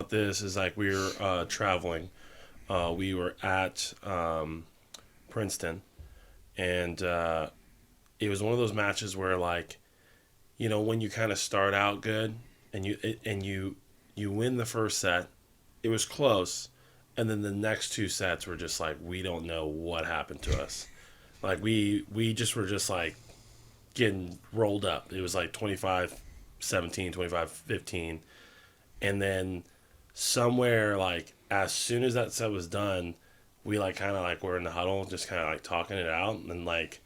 this is like we were traveling. We were at Princeton, and it was one of those matches where like, when you kind of start out good and you win the first set, it was close, and then the next two sets were just like we don't know what happened to us. Like we just were just like getting rolled up. It was like 25-17, 25-15, and then somewhere like as soon as that set was done, we like kind of like were in the huddle, just kind of like talking it out, and like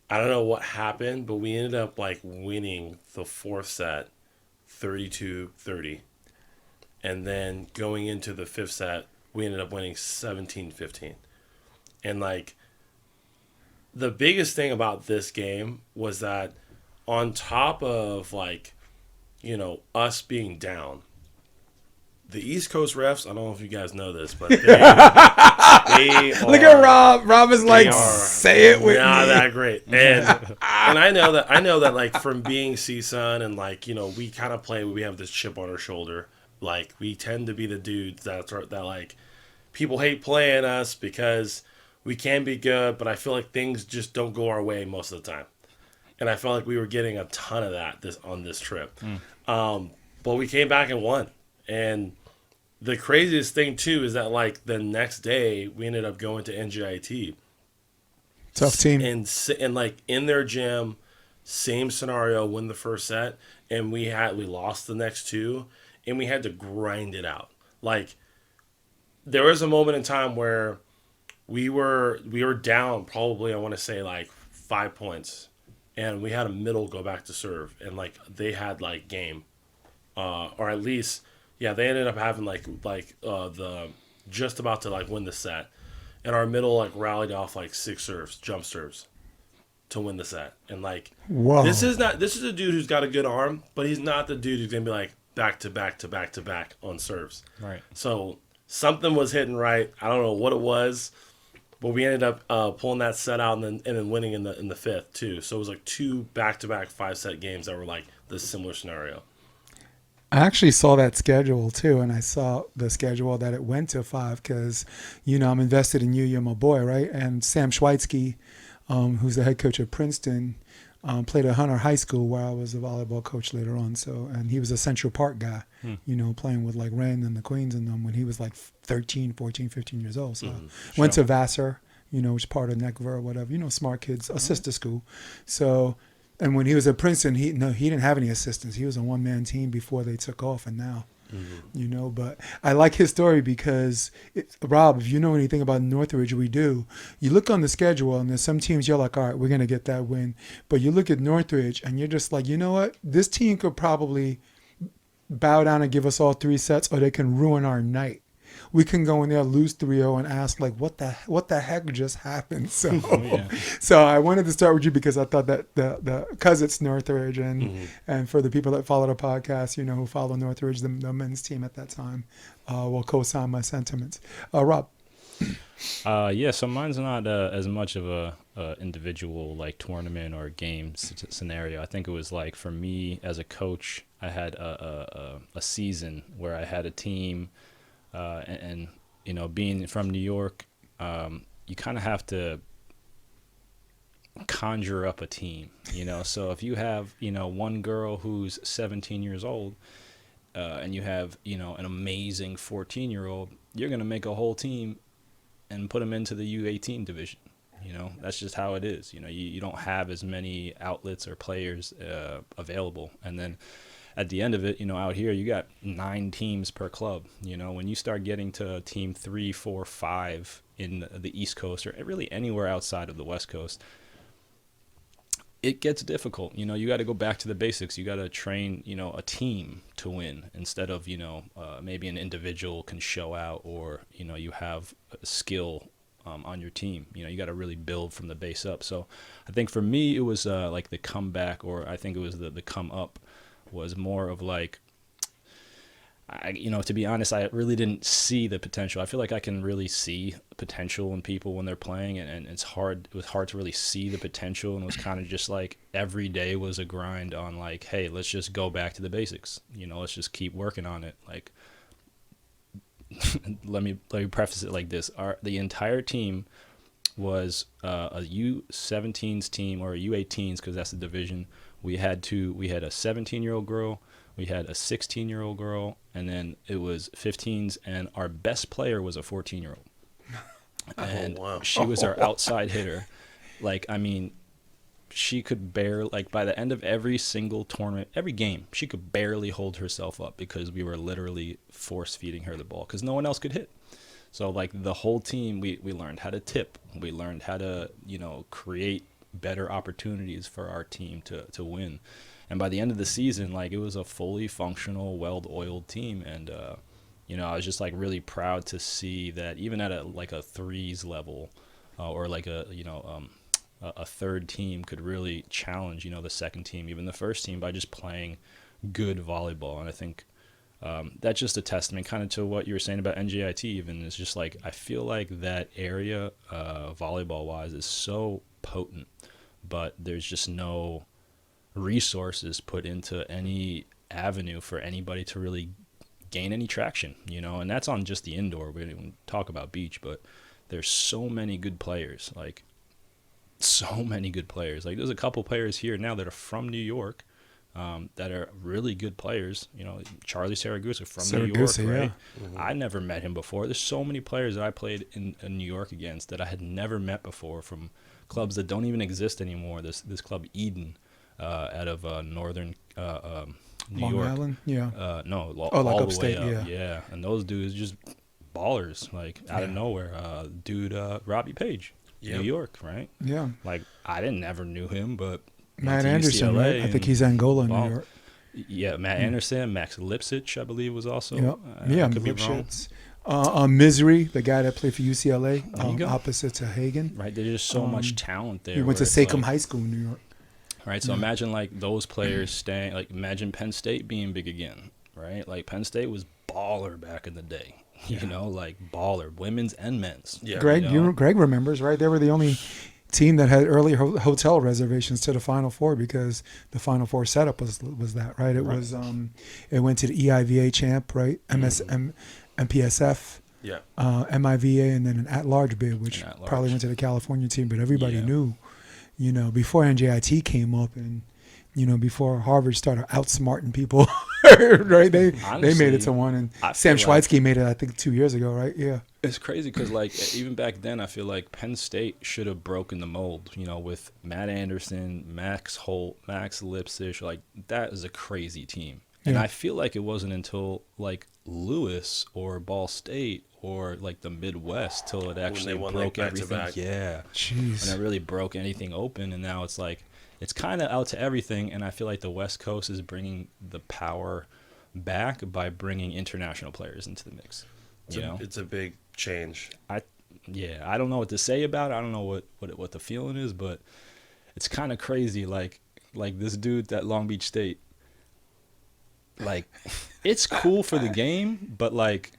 I don't know what happened, but we ended up like winning the fourth set 32-30. And then going into the fifth set, we ended up winning 17-15. And like the biggest thing about this game was that on top of like, us being down, the East Coast refs, I don't know if you guys know this, but they are, Look at Rob. Rob is like, are say it with not me. that great. And I know that like from being CSUN and like, we kind of play, we have this chip on our shoulder. Like we tend to be the dudes that like people hate playing us because we can be good, but I feel like things just don't go our way most of the time. And I felt like we were getting a ton of that on this trip. But we came back and won. And the craziest thing too is that like the next day we ended up going to NJIT. Tough team. And like in their gym, same scenario, win the first set, and we lost the next two, and we had to grind it out. Like there was a moment in time where we were down probably, I want to say like 5 points, and we had a middle go back to serve, and like they had like game, or at least they ended up having like the just about to like win the set, and our middle like rallied off like 6 serves, jump serves, to win the set. And like, Whoa. this is a dude who's got a good arm, but he's not the dude who's gonna be like back to back to back to back on serves. Right. So something was hitting right. I don't know what it was, but we ended up pulling that set out and then winning in the fifth too. So it was like 2 back to back 5-set games that were like this similar scenario. I actually saw that schedule too, and I saw the schedule that it went to 5 because, I'm invested in you. You're my boy, right? And Sam Schweitzky, who's the head coach of Princeton, played at Hunter High School where I was a volleyball coach later on. So, and he was a Central Park guy, playing with like Ren and the Queens and them when he was like 13, 14, 15 years old. So went to Vassar, which is part of NECVR or whatever, smart kids, a sister school. So, and when he was at Princeton, he didn't have any assistants. He was a one-man team before they took off, and now, but I like his story because, Rob, if you know anything about Northridge, we do. You look on the schedule, and there's some teams you're like, all right, we're going to get that win. But you look at Northridge, and you're just like, you know what? This team could probably bow down and give us all 3 sets, or they can ruin our night. We can go in there, lose 3-0, and ask like, what the heck just happened? So, so I wanted to start with you because I thought that because it's Northridge and for the people that follow the podcast, who follow Northridge, the men's team at that time, will co-sign my sentiments. Rob. So mine's not as much of a individual like tournament or game scenario. I think it was like for me as a coach, I had a season where I had a team. And being from New York, you kind of have to conjure up a team, So if you have, one girl who's 17 years old, and you have, an amazing 14-year-old, you're going to make a whole team and put them into the U18 division. That's just how it is. You don't have as many outlets or players available. And then at the end of it, out here, you got 9 teams per club. When you start getting to team 3, 4, 5 in the East Coast or really anywhere outside of the West Coast, it gets difficult. You got to go back to the basics. You got to train, a team to win instead of, maybe an individual can show out or, you have a skill on your team. You got to really build from the base up. So I think for me, it was like the comeback, or I think it was the come up. Was more of like, to be honest, I really didn't see the potential. I feel like I can really see potential in people when they're playing, and it was hard to really see the potential, and it was kind of just like every day was a grind on like, hey, let's just go back to the basics. Let's just keep working on it. Like, let me preface it like this: the entire team was a U17s team or a U18s, because that's the division. We had a 17-year-old girl, we had a 16-year-old girl, and then it was 15s, and our best player was a 14-year-old. And she was our outside hitter. Like, I mean, she could barely, like, by the end of every single tournament, every game, she could barely hold herself up because we were literally force feeding her the ball because no one else could hit. So, like, the whole team, we learned how to tip. We learned how to, create better opportunities for our team to win. And by the end of the season, like, it was a fully functional, well-oiled team. And, I was just, like, really proud to see that even at a threes level or like a third team could really challenge, the second team, even the first team, by just playing good volleyball. And I think that's just a testament kind of to what you were saying about NJIT even. It's just like, I feel like that area volleyball-wise is so potent, but there's just no resources put into any avenue for anybody to really gain any traction, and that's on just the indoor. We didn't even talk about beach, but there's so many good players, like, there's a couple players here now that are from New York that are really good players. Charlie Saragusa from New York, right? Yeah. Mm-hmm. I never met him before. There's so many players that I played in New York against that I had never met before from clubs that don't even exist anymore. This club Eden out of northern New Long York. Island, yeah. No, like all the upstate, way up. yeah. Yeah, and those dudes just ballers, like, out of nowhere. Robbie Page. Yep. New York, right? Yeah. Like, I never knew him, but Matt went to Anderson, UCLA, right? I think he's Angola, New well, York. Yeah, Matt Anderson, Max Lipsitch, I believe, was also. Yep. I could be wrong. Misery, the guy that played for UCLA, There you go. opposite to Hagen. Right, there's just so much talent there. He went to where it's Sachem like, High School in New York. Right, so imagine, like, those players staying, like, imagine Penn State being big again, right? Like, Penn State was baller back in the day, like, baller, women's and men's. Yeah. Greg, Greg remembers, right? They were the only team that had early hotel reservations to the Final Four because the Final Four setup was that, right? It was it went to the EIVA champ, right? MPSF, MIVA, and then an at-large bid, which probably went to the California team. But everybody knew, before NJIT came up and before Harvard started outsmarting people, right? They made it to one, and Sam Schweitzky made it, I think, 2 years ago, right? Yeah. It's crazy because, like, even back then, I feel like Penn State should have broken the mold, with Matt Anderson, Max Holt, Max Lipsitch. Like, that is a crazy team. And I feel like it wasn't until, like, Lewis or Ball State or, like, the Midwest till it actually broke everything. Yeah. Jeez. And it really broke anything open, and now it's like, it's kind of out to everything, and I feel like the West Coast is bringing the power back by bringing international players into the mix. It's a big change. I don't know what to say about it. I don't know what the feeling is, but it's kind of crazy. Like this dude at Long Beach State, like, it's cool for the game, but like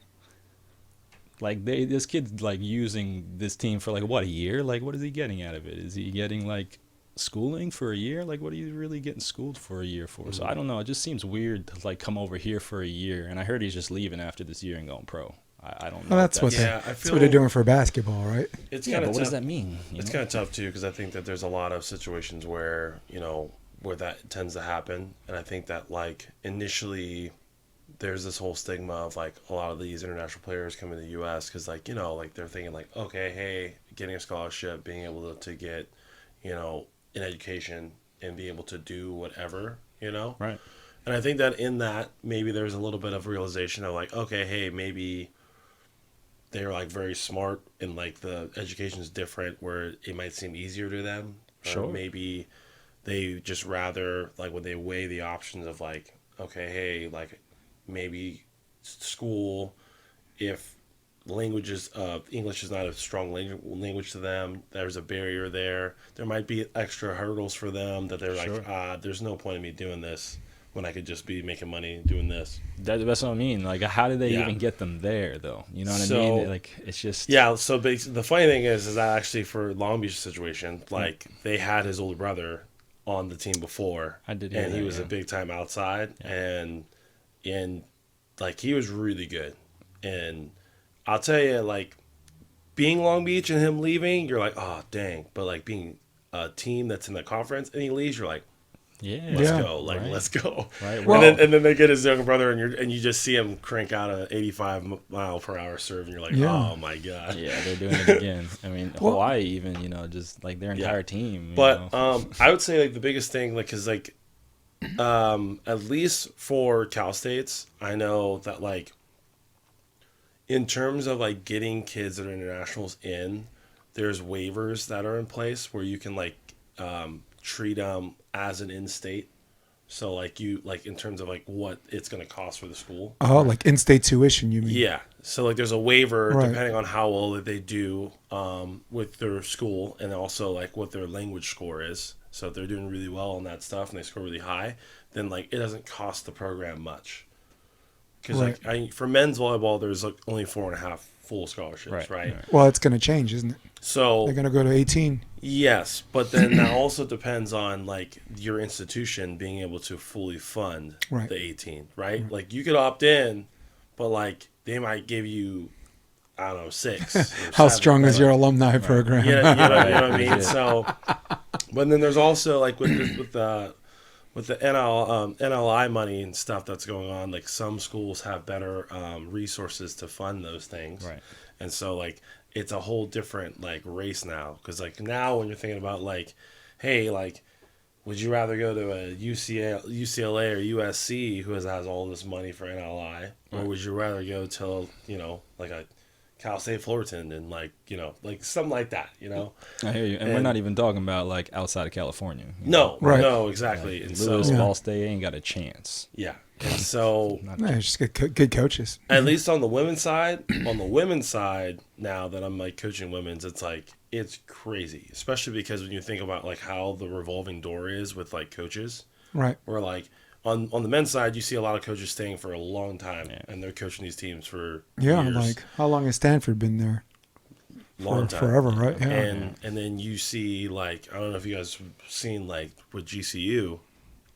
this kid's, like, using this team for, like, what, a year? Like, what is he getting out of it? Is he getting, like, schooling for a year? Like, what are you really getting schooled for a year for? So I don't know. It just seems weird to, like, come over here for a year, and I heard he's just leaving after this year and going pro. I don't know. Well, that's what they're doing for basketball, right? It's but what does that mean? It's kind of tough too, because I think that there's a lot of situations where where that tends to happen, and I think that, like, initially there's this whole stigma of, like, a lot of these international players coming to the U.S. because, like, like, they're thinking, like, okay, hey, getting a scholarship, being able to get an education and be able to do whatever, Right. And I think that in that maybe there's a little bit of realization of, like, okay, hey, maybe they're, like, very smart and, like, the education is different where it might seem easier to them. Sure. Or maybe they just rather, like, when they weigh the options of, like, okay, hey, like, maybe school, if English is not a strong language to them, there's a barrier there. There might be extra hurdles for them that they're like, there's no point in me doing this when I could just be making money doing this. That's what I mean. Like, how did they even get them there, though? You know what I mean? Like, it's just... Yeah, so the funny thing is that actually for Long Beach situation, like, they had his older brother on the team before. I did hear and that, he was a big time outside, and like, he was really good. And I'll tell you, like, being Long Beach and him leaving, you're like, oh, dang. But, like, being a team that's in the conference and he leaves, you're like, let's go. Like, right. let's go. Right. Well, and then they get his younger brother, and you just see him crank out a 85-mile-per-hour serve, and you're like, oh, my God. Yeah, they're doing it again. I mean, Hawaii even, just, like, their entire team. But I would say, like, the biggest thing, like, because, like, at least for Cal States, I know that, like, in terms of, like, getting kids that are internationals in, there's waivers that are in place where you can, like, treat them as an in-state. So, like, in terms of, like, what it's going to cost for the school. Oh, like in-state tuition, you mean? Yeah. So, like, there's a waiver depending on how well they do with their school, and also, like, what their language score is. So, if they're doing really well on that stuff and they score really high, then, like, it doesn't cost the program much. Because, like, for men's volleyball, there's, like, only 4.5 full scholarships, right? Well, it's going to change, isn't it? So they're going to go to 18. Yes, but then that also depends on, like, your institution being able to fully fund the 18, right? Like, you could opt in, but, like, they might give you, I don't know, 6. How 7, strong is your alumni program? You know what I mean? So, but then there's also, like, with the NLI money and stuff that's going on, like, some schools have better resources to fund those things. Right. And so, like, it's a whole different, like, race now. Because, like, now when you're thinking about, like, hey, like, would you rather go to a UCLA or USC who has all this money for NLI? Or would you rather go to, like a Cal State Fullerton and, like, like something like that, I hear you. And we're not even talking about, like, outside of California. No, no, exactly. Like, and Louis, Ball State ain't got a chance. Yeah. And so, just good coaches. At least on the women's side, now that I'm, like, coaching women's, it's like, it's crazy. Especially because when you think about, like, how the revolving door is with, like, coaches. Right. Where, like, on the men's side, you see a lot of coaches staying for a long time, and they're coaching these teams for years. Like, how long has Stanford been there? Long time. Forever, right? Yeah. And then you see, like, I don't know if you guys have seen, like, with GCU.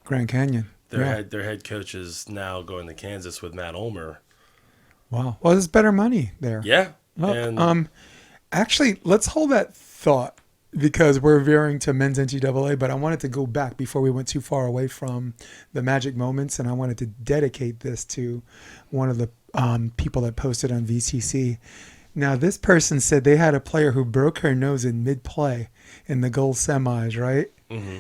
Grand Canyon. Their head coach is now going to Kansas with Matt Ulmer. Wow. Well, there's better money there. Yeah. Look, actually, let's hold that thought because we're veering to men's NCAA, but I wanted to go back before we went too far away from the magic moments, and I wanted to dedicate this to one of the people that posted on VCC. Now, this person said they had a player who broke her nose in mid-play in the gold semis, right? Mm-hmm.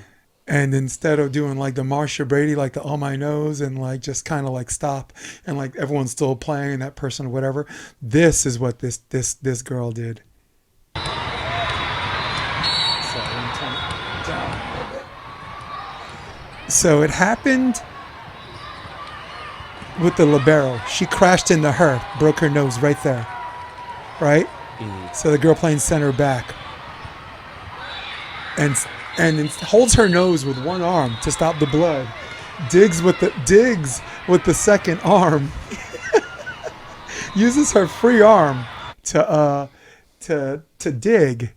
And instead of doing like the Marsha Brady, like the oh my nose and like just kind of like stop and like everyone's still playing and that person or whatever, this is what this girl did. So it happened with the libero. She crashed into her, broke her nose right there, right? Mm-hmm. So the girl playing center back and holds her nose with one arm to stop the blood. Digs with the second arm. Uses her free arm to dig.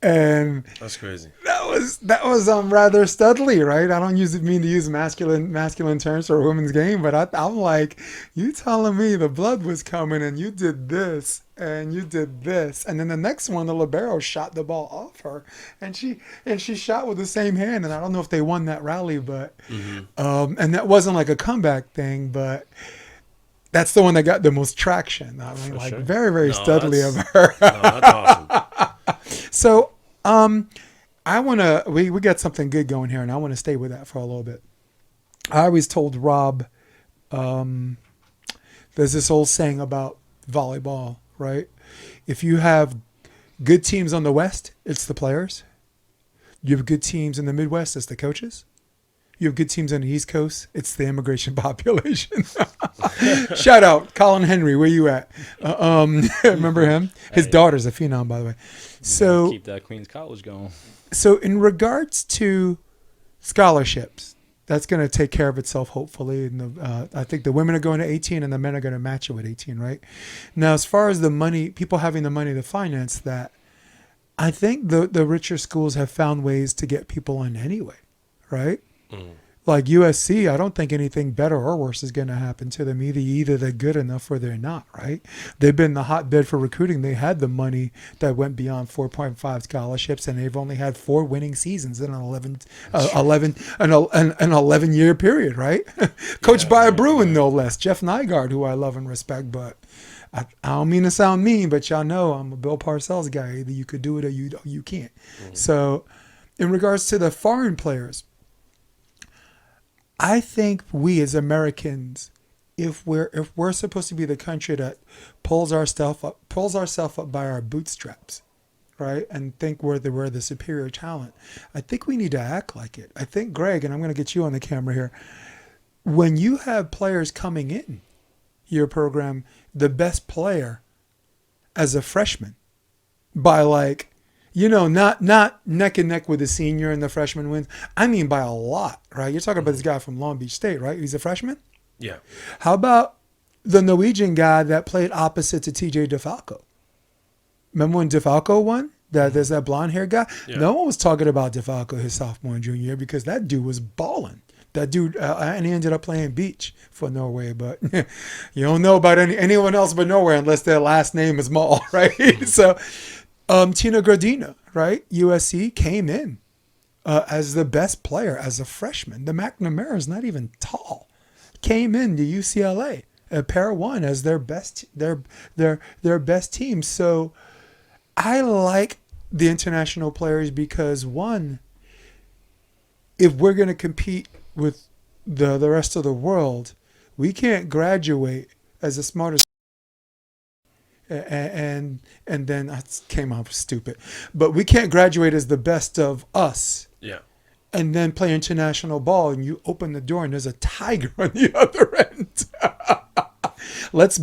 And that's crazy. That was rather studly, right? I don't mean to use masculine terms for a women's game, but I'm like, you telling me the blood was coming and you did this and you did this, and then the next one, the libero shot the ball off her, and she shot with the same hand, and I don't know if they won that rally, but and that wasn't like a comeback thing, but that's the one that got the most traction. I mean, like very very studly of her. That's awesome. So, I want to, we got something good going here, and I want to stay with that for a little bit. I always told Rob, there's this old saying about volleyball, right? If you have good teams on the West, it's the players. You have good teams in the Midwest, it's the coaches. You have good teams on the East Coast, it's the immigration population. Shout out, Colin Henry, where you at? Remember him? His daughter's a phenom, by the way. So keep that Queens College going. So in regards to scholarships, that's going to take care of itself, hopefully. And I think the women are going to 18 and the men are going to match it with 18, right? Now, as far as the money, people having the money to finance that, I think the richer schools have found ways to get people in anyway, right? like USC, I don't think anything better or worse is going to happen to them. Either they're good enough or they're not, right? They've been the hotbed for recruiting. They had the money that went beyond 4.5 scholarships, and they've only had 4 winning seasons in an 11-year period, right? Coached by a Bruin, no less. Jeff Nygaard, who I love and respect, but I don't mean to sound mean, but y'all know I'm a Bill Parcells guy. Either you could do it or you can't. Mm-hmm. So in regards to the foreign players, I think we as Americans, if we're supposed to be the country that pulls ourselves up by our bootstraps, right, and think we're the superior talent, I think we need to act like it. I think, Greg, and I'm going to get you on the camera here, when you have players coming in your program, the best player as a freshman by not neck and neck with the senior and the freshman wins. I mean, by a lot, right? You're talking about this guy from Long Beach State, right? He's a freshman? Yeah. How about the Norwegian guy that played opposite to TJ DeFalco? Remember when DeFalco won? There's that blonde hair guy? Yeah. No one was talking about DeFalco his sophomore and junior year because that dude was balling. That dude, and he ended up playing beach for Norway, but you don't know about anyone else but Norway unless their last name is Mall, right? So Tino Gradina, right? USC came in as the best player as a freshman. The McNamara is not even tall. Came in to UCLA at Pair 1 as their best team. So I like the international players because, one, if we're going to compete with the rest of the world, we can't graduate as the smartest. And then I came out stupid, but we can't graduate as the best of us. Yeah. And then play international ball, and you open the door, and there's a tiger on the other end. Let's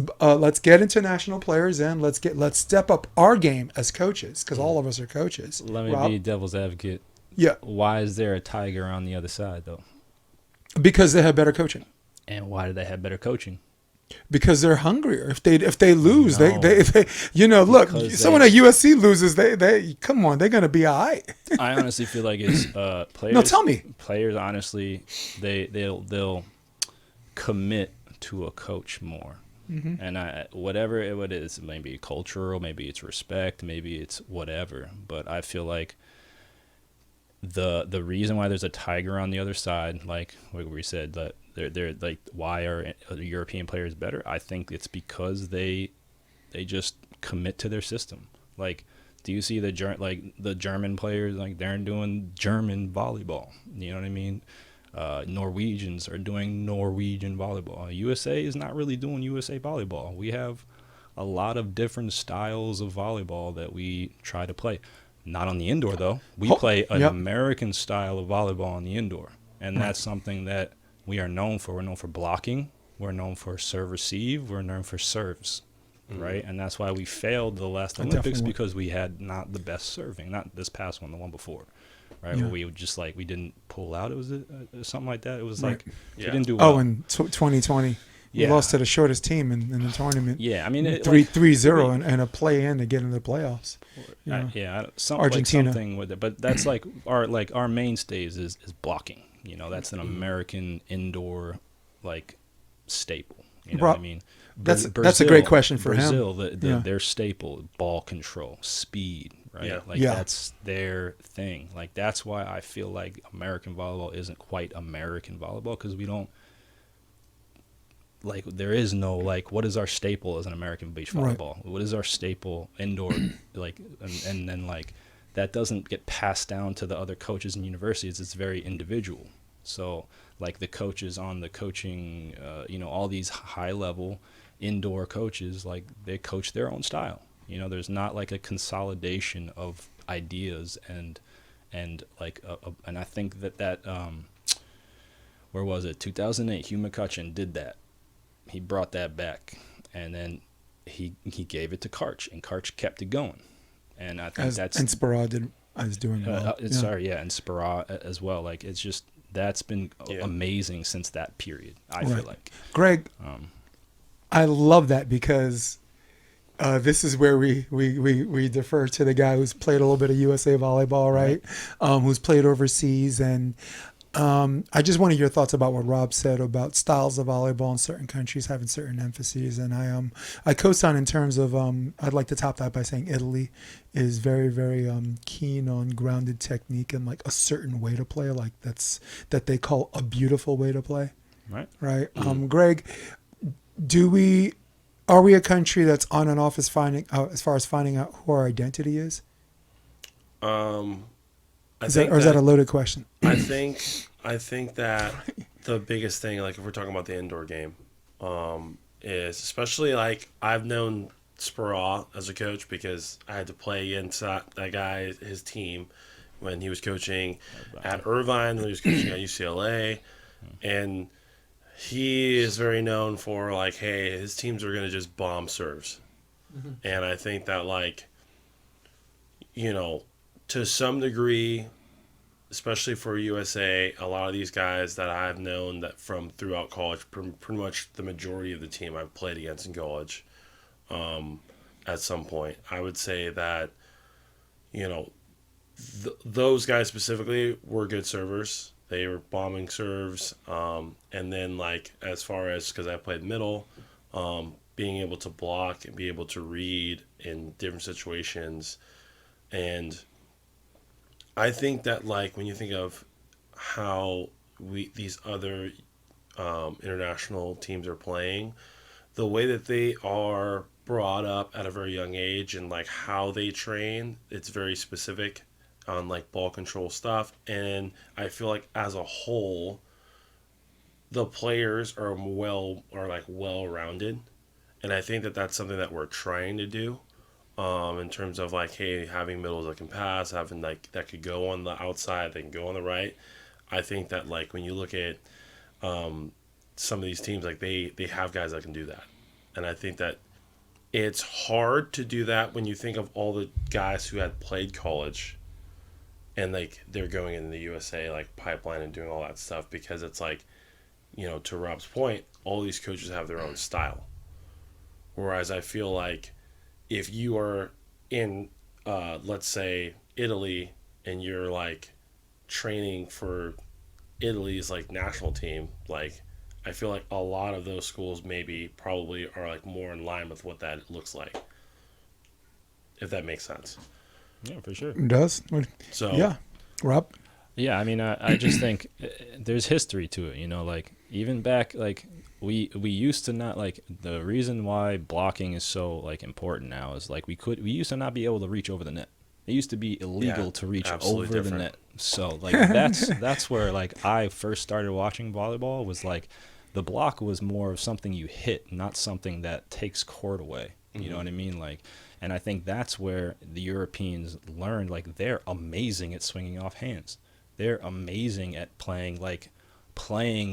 get international players in. Let's step up our game as coaches, because all of us are coaches. Let me be devil's advocate. Yeah. Why is there a tiger on the other side, though? Because they have better coaching. And why do they have better coaching? Because they're hungrier. If they lose, they look. Someone at USC loses, they come on, they're gonna be all right. I honestly feel like it's players. No, tell me. Players, honestly, they'll commit to a coach more, and whatever it is, maybe cultural, maybe it's respect, maybe it's whatever. But I feel like the reason why there's a tiger on the other side, like we said, that they're like, why are European players better? I think it's because they just commit to their system. Like, do you see the German players, like, they're doing German volleyball? You know what I mean? Norwegians are doing Norwegian volleyball. USA is not really doing USA volleyball. We have a lot of different styles of volleyball that we try to play. Not on the indoor, though. We play an American style of volleyball on the indoor. And that's something that we are known for. We're known for blocking. We're known for serve receive. We're known for serves, right? And that's why we failed the last Olympics, because we had not the best serving. Not this past one, the one before, right? Where we would just, like, we didn't pull out. It was something like that. It was like we didn't do well. Oh, in 2020. We lost to the shortest team in the tournament. Yeah, I mean, 3-0 and a play-in to get into the playoffs. Argentina. Something with it, but that's like our mainstays is blocking. You know, that's an American indoor staple. You know what I mean? That's a great question for Brazil, him. Their staple, ball control, speed, right? Yeah. That's their thing. Like, that's why I feel like American volleyball isn't quite American volleyball, because we don't. Like, there is no, what is our staple as an American beach volleyball? Right. What is our staple indoor, and then, that doesn't get passed down to the other coaches and universities. It's very individual. So, the coaches on the coaching, all these high-level indoor coaches, they coach their own style. You know, there's not, a consolidation of ideas and and I think that where was it? 2008, Hugh McCutcheon did that. He brought that back, and then he gave it to Karch, and Karch kept it going. And I think and Sparrow is doing well. And Sparrow as well. It's just, that's been amazing since that period, I feel like. Greg, I love that, because this is where we defer to the guy who's played a little bit of USA volleyball, right? Who's played overseas. And I just wanted your thoughts about what Rob said about styles of volleyball in certain countries having certain emphases, and I co-sign in terms of I'd like to top that by saying Italy is very very keen on grounded technique and like a certain way to play, like that they call a beautiful way to play. Right. Right. Greg, are we a country that's on and off as far as finding out who our identity is? Is that a loaded question? I think that the biggest thing, like if we're talking about the indoor game, is especially like I've known Speraw as a coach because I had to play against that guy, his team, when he was coaching at Irvine, when he was coaching at UCLA, and he is very known for like, hey, his teams are going to just bomb serves. Mm-hmm. And I think that like, to some degree, especially for USA, a lot of these guys that I've known that from throughout college, pretty much the majority of the team I've played against in college, at some point, I would say that, those guys specifically were good servers. They were bombing serves. And then like, as far as, cause I played middle, being able to block and be able to read in different situations. And I think that like when you think of how these other international teams are playing, the way that they are brought up at a very young age and like how they train, it's very specific on like ball control stuff. And I feel like as a whole, the players are well-rounded, and I think that that's something that we're trying to do. In terms of like, hey, having middles that can pass, having like that could go on the outside, they can go on the right. I think that like when you look at some of these teams, like they have guys that can do that, and I think that it's hard to do that when you think of all the guys who had played college, and like they're going in the USA like pipeline and doing all that stuff, because it's like, to Rob's point, all these coaches have their own style, whereas I feel like if you are in, let's say, Italy, and you're like training for Italy's like national team, like I feel like a lot of those schools probably are like more in line with what that looks like, if that makes sense. Yeah, for sure. It does. So yeah, Rob. Yeah, I mean, I just think there's history to it. Like even back, like we used to not, like, the reason why blocking is so like important now is like we used to not be able to reach over the net. It used to be illegal to reach over the net. So like that's where like I first started watching volleyball, was like the block was more of something you hit, not something that takes court away. You know what I mean? Like, and I think that's where the Europeans learned, like they're amazing at swinging off hands. They're amazing at playing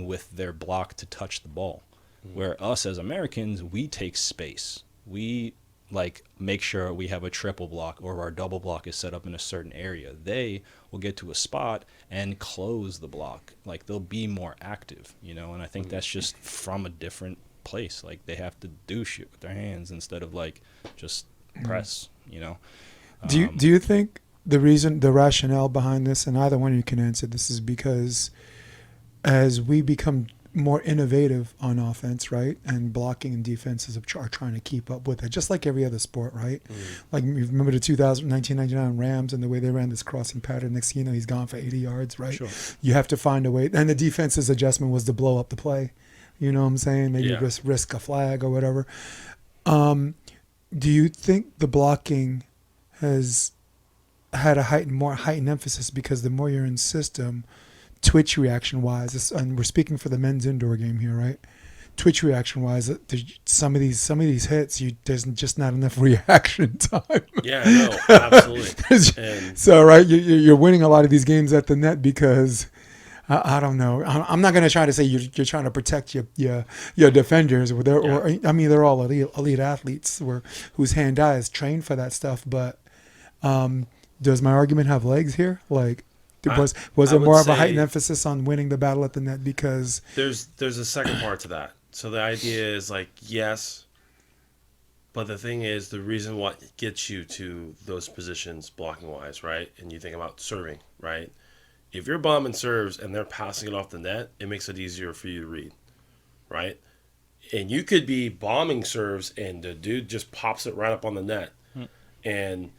with their block to touch the ball. Where us as Americans, we take space. We like make sure we have a triple block or our double block is set up in a certain area. They will get to a spot and close the block. Like they'll be more active, and I think that's just from a different place. Like they have to do shit with their hands instead of like just press, Do you think the rationale behind this, and either one of you can answer this, is because as we become more innovative on offense, right, and blocking and defenses are trying to keep up with it, just like every other sport, right? Like you remember the 1999 Rams and the way they ran this crossing pattern. Next thing you know, he's gone for 80 yards, right? Sure. You have to find a way, and the defense's adjustment was to blow up the play. You know what I'm saying? Maybe risk a flag or whatever. Do you think the blocking has had a more heightened emphasis because the more you're in system, twitch reaction wise, and we're speaking for the men's indoor game here, right? Twitch reaction wise, some of these hits, there's just not enough reaction time. Yeah, no, absolutely. So right, you're winning a lot of these games at the net because I don't know. I'm not going to try to say you're trying to protect your defenders, they're all elite athletes whose hand-eye is trained for that stuff. But does my argument have legs here? Like, was it more of a heightened emphasis on winning the battle at the net because there's a second part to that. So the idea is like, yes, but the thing is, the reason what gets you to those positions blocking wise, right? And you think about serving, right? if you're bombing serves and they're passing it off the net, it makes it easier for you to read, right? And you could be bombing serves and the dude just pops it right up on the net. And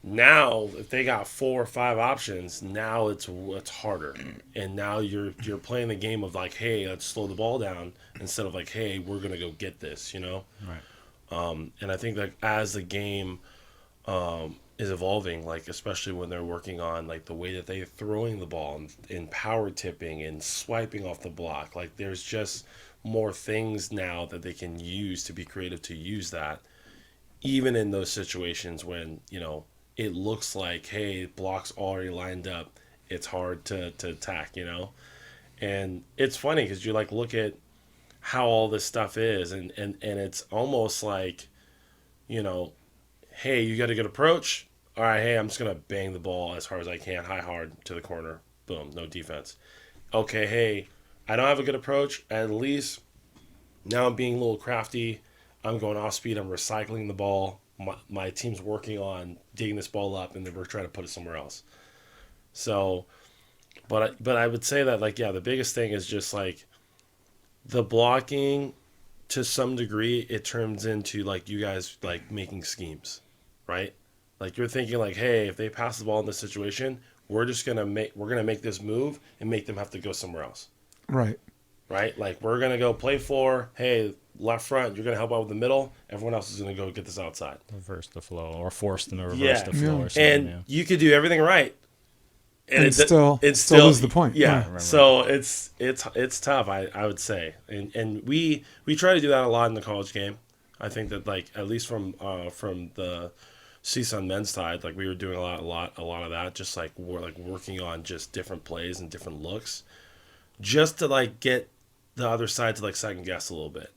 now if they got 4 or 5 options, now it's harder. And now you're playing the game of like, hey, let's slow the ball down instead of like, hey, we're going to go get this, you know? Right. And I think that as the game is evolving, like especially when they're working on like the way that they're throwing the ball and power tipping and swiping off the block, like there's just more things now that they can use to be creative to use that, even in those situations when, you know, it looks like, hey, block's already lined up, it's hard to attack, you know? And it's funny because you like look at how all this stuff is and it's almost like, you know, hey, you got a good approach. All right, hey, I'm just going to bang the ball as hard as I can, high hard to the corner. Boom, no defense. Okay, hey, I don't have a good approach. At least now I'm being a little crafty. I'm going off speed. I'm recycling the ball. My team's working on digging this ball up, and then we're trying to put it somewhere else. So, but I would say that, like, yeah, the biggest thing is just, like, the blocking, to some degree, it turns into, like, you guys, like, making schemes, right? Like, you're thinking, like, hey, if they pass the ball in this situation, we're gonna make this move and make them have to go somewhere else. Right. Right? Like, we're gonna go play floor, hey, left front, you're gonna help out with the middle, everyone else is gonna go get this outside. Reverse the flow or force them to reverse the flow or something. And you could do everything right. And it still lose the point. Yeah. Right. So it's tough, I would say. And we try to do that a lot in the college game. I think that, like, at least from the CSUN men's side, like, we were doing a lot of that, just like we're like working on just different plays and different looks, just to like get the other side to like second guess a little bit.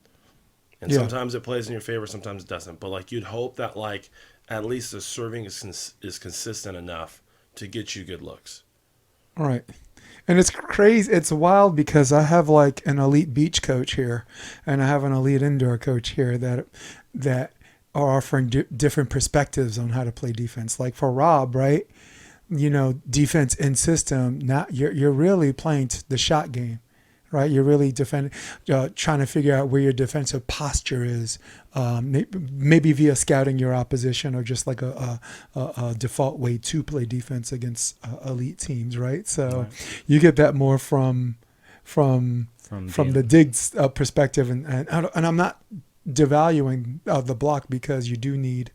And sometimes it plays in your favor, sometimes it doesn't. But like you'd hope that like at least the serving is consistent enough to get you good looks. Right. And it's crazy. It's wild because I have like an elite beach coach here and I have an elite indoor coach here that are offering different perspectives on how to play defense. Like for Rob, right? You know, defense in system, not you're really playing the shot game, right? You're really trying to figure out where your defensive posture is, maybe via scouting your opposition or just like a default way to play defense against elite teams, right? So you get that more from the Diggs perspective, and I'm not devaluing the block because you do need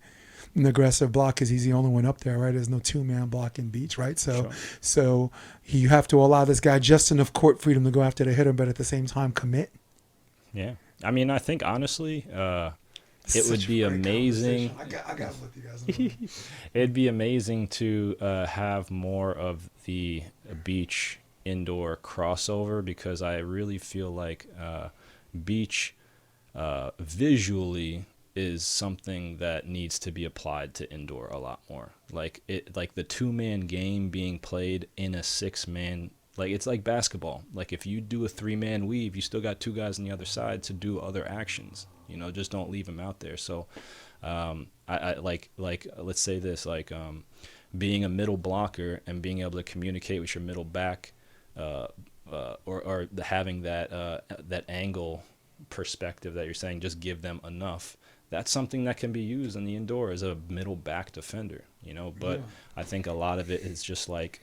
an aggressive block because he's the only one up there, right? There's no 2-man block in beach, right? So you have to allow this guy just enough court freedom to go after the hitter, but at the same time commit. Yeah, I mean, I think honestly, it would be amazing. I got to let you guys know. It'd be amazing to have more of the beach indoor crossover because I really feel like beach visually is something that needs to be applied to indoor a lot more. Like the 2-man game being played in a 6-man, like it's like basketball. Like if you do a 3-man weave, you still got 2 guys on the other side to do other actions. You know, just don't leave them out there. So, I like let's say this, like being a middle blocker and being able to communicate with your middle back, or having that angle perspective that you're saying, just give them enough. That's something that can be used in the indoor as a middle back defender, you know. But I think a lot of it is just like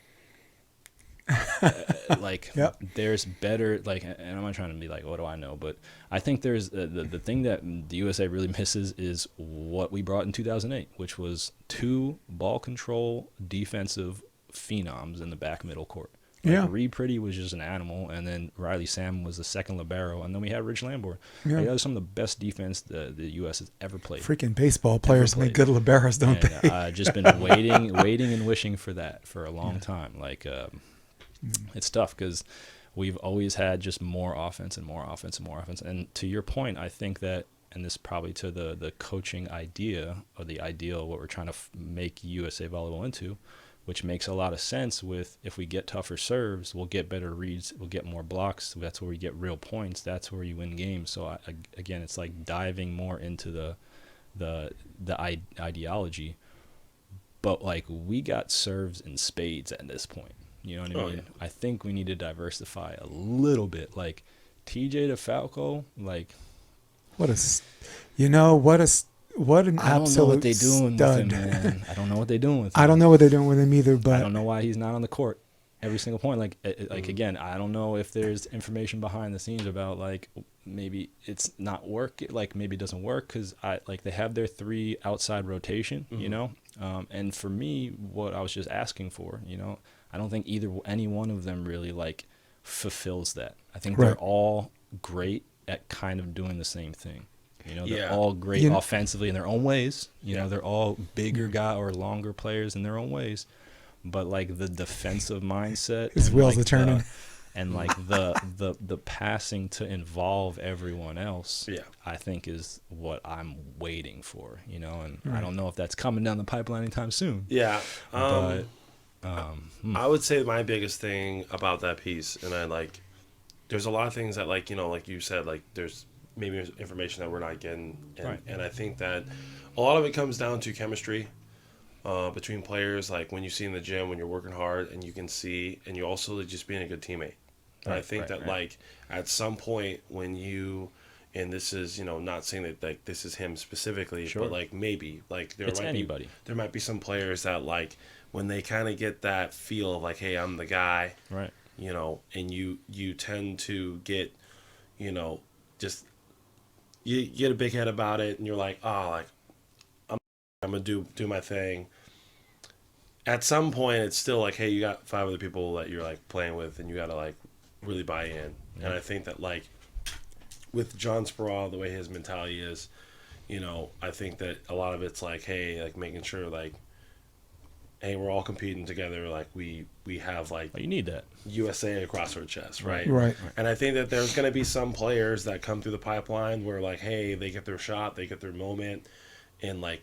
there's better, like, and I'm not trying to be like, what do I know? But I think there's the thing that the USA really misses is what we brought in 2008, which was 2 ball control defensive phenoms in the back middle court. Like Reed Pretty was just an animal, and then Riley Sam was the second libero, and then we had Rich Lambert. Like, that was some of the best defense the U.S. has ever played. Freaking baseball players make good liberos, don't they? I've just been waiting and wishing for that for a long time. Like, it's tough because we've always had just more offense and more offense and more offense. And to your point, I think that, and this probably to the coaching idea or the ideal, what we're trying to make USA Volleyball into, which makes a lot of sense with if we get tougher serves, we'll get better reads, we'll get more blocks. That's where we get real points. That's where you win games. So, again, it's like diving more into the ideology. But, like, we got serves in spades at this point. You know what I mean? Yeah. I think we need to diversify a little bit. Like TJ to Falco, like What an I don't know what absolute they're doing stud. with him, man. I don't know what they're doing with him. I don't know what they're doing with him either, I but don't know why he's not on the court every single point. Like again, I don't know if there's information behind the scenes about like maybe it's not work, like maybe it doesn't work because they have their 3 outside rotation, you know. And for me, what I was just asking for, you know, I don't think any one of them really like fulfills that. I think they're all great at kind of doing the same thing. You know, they're all great offensively in their own ways. You know, they're all bigger guy or longer players in their own ways. But like the defensive mindset, his wheels like are turning. and like the passing to involve everyone else, I think is what I'm waiting for. You know, and I don't know if that's coming down the pipeline anytime soon. Yeah. But I would say my biggest thing about that piece, and there's a lot of things that like, you know, like you said, like there's information that we're not getting, and I think that a lot of it comes down to chemistry between players, like when you see in the gym when you're working hard and you can see, and you also just being a good teammate. And I think that like at some point when you, and this is, you know, not saying that like this is him specifically, but like maybe like there might be some players that like when they kind of get that feel of like, hey, I'm the guy, right, you know, and you tend to get, you know, just you get a big head about it, and you're like, oh, like I'm gonna do my thing. At some point, it's still like, hey, you got 5 other people that you're like playing with, and you got to like really buy in. And I think that like with John Sproul, the way his mentality is, you know, I think that a lot of it's like, hey, like making sure like, hey, we're all competing together. Like we have like you need that USA across our chest, right? Right. And I think that there's going to be some players that come through the pipeline where like, hey, they get their shot, they get their moment, and like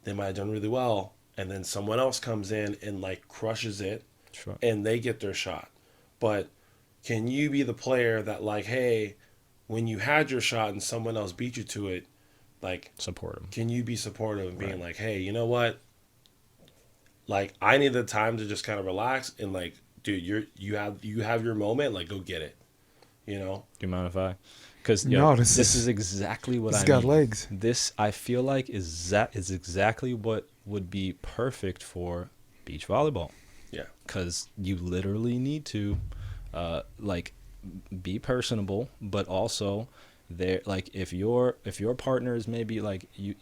they might have done really well, and then someone else comes in and like crushes it, and they get their shot. But can you be the player that like, hey, when you had your shot and someone else beat you to it, like support them? Can you be supportive and being like, hey, you know what? Like I need the time to just kind of relax and like, dude, you have your moment, like go get it, you know. Do you mind if I? Because this is exactly what I mean. Got legs. This I feel like is exactly what would be perfect for beach volleyball. Yeah. Because you literally need to, like, be personable, but also there, like, if your partner is maybe like you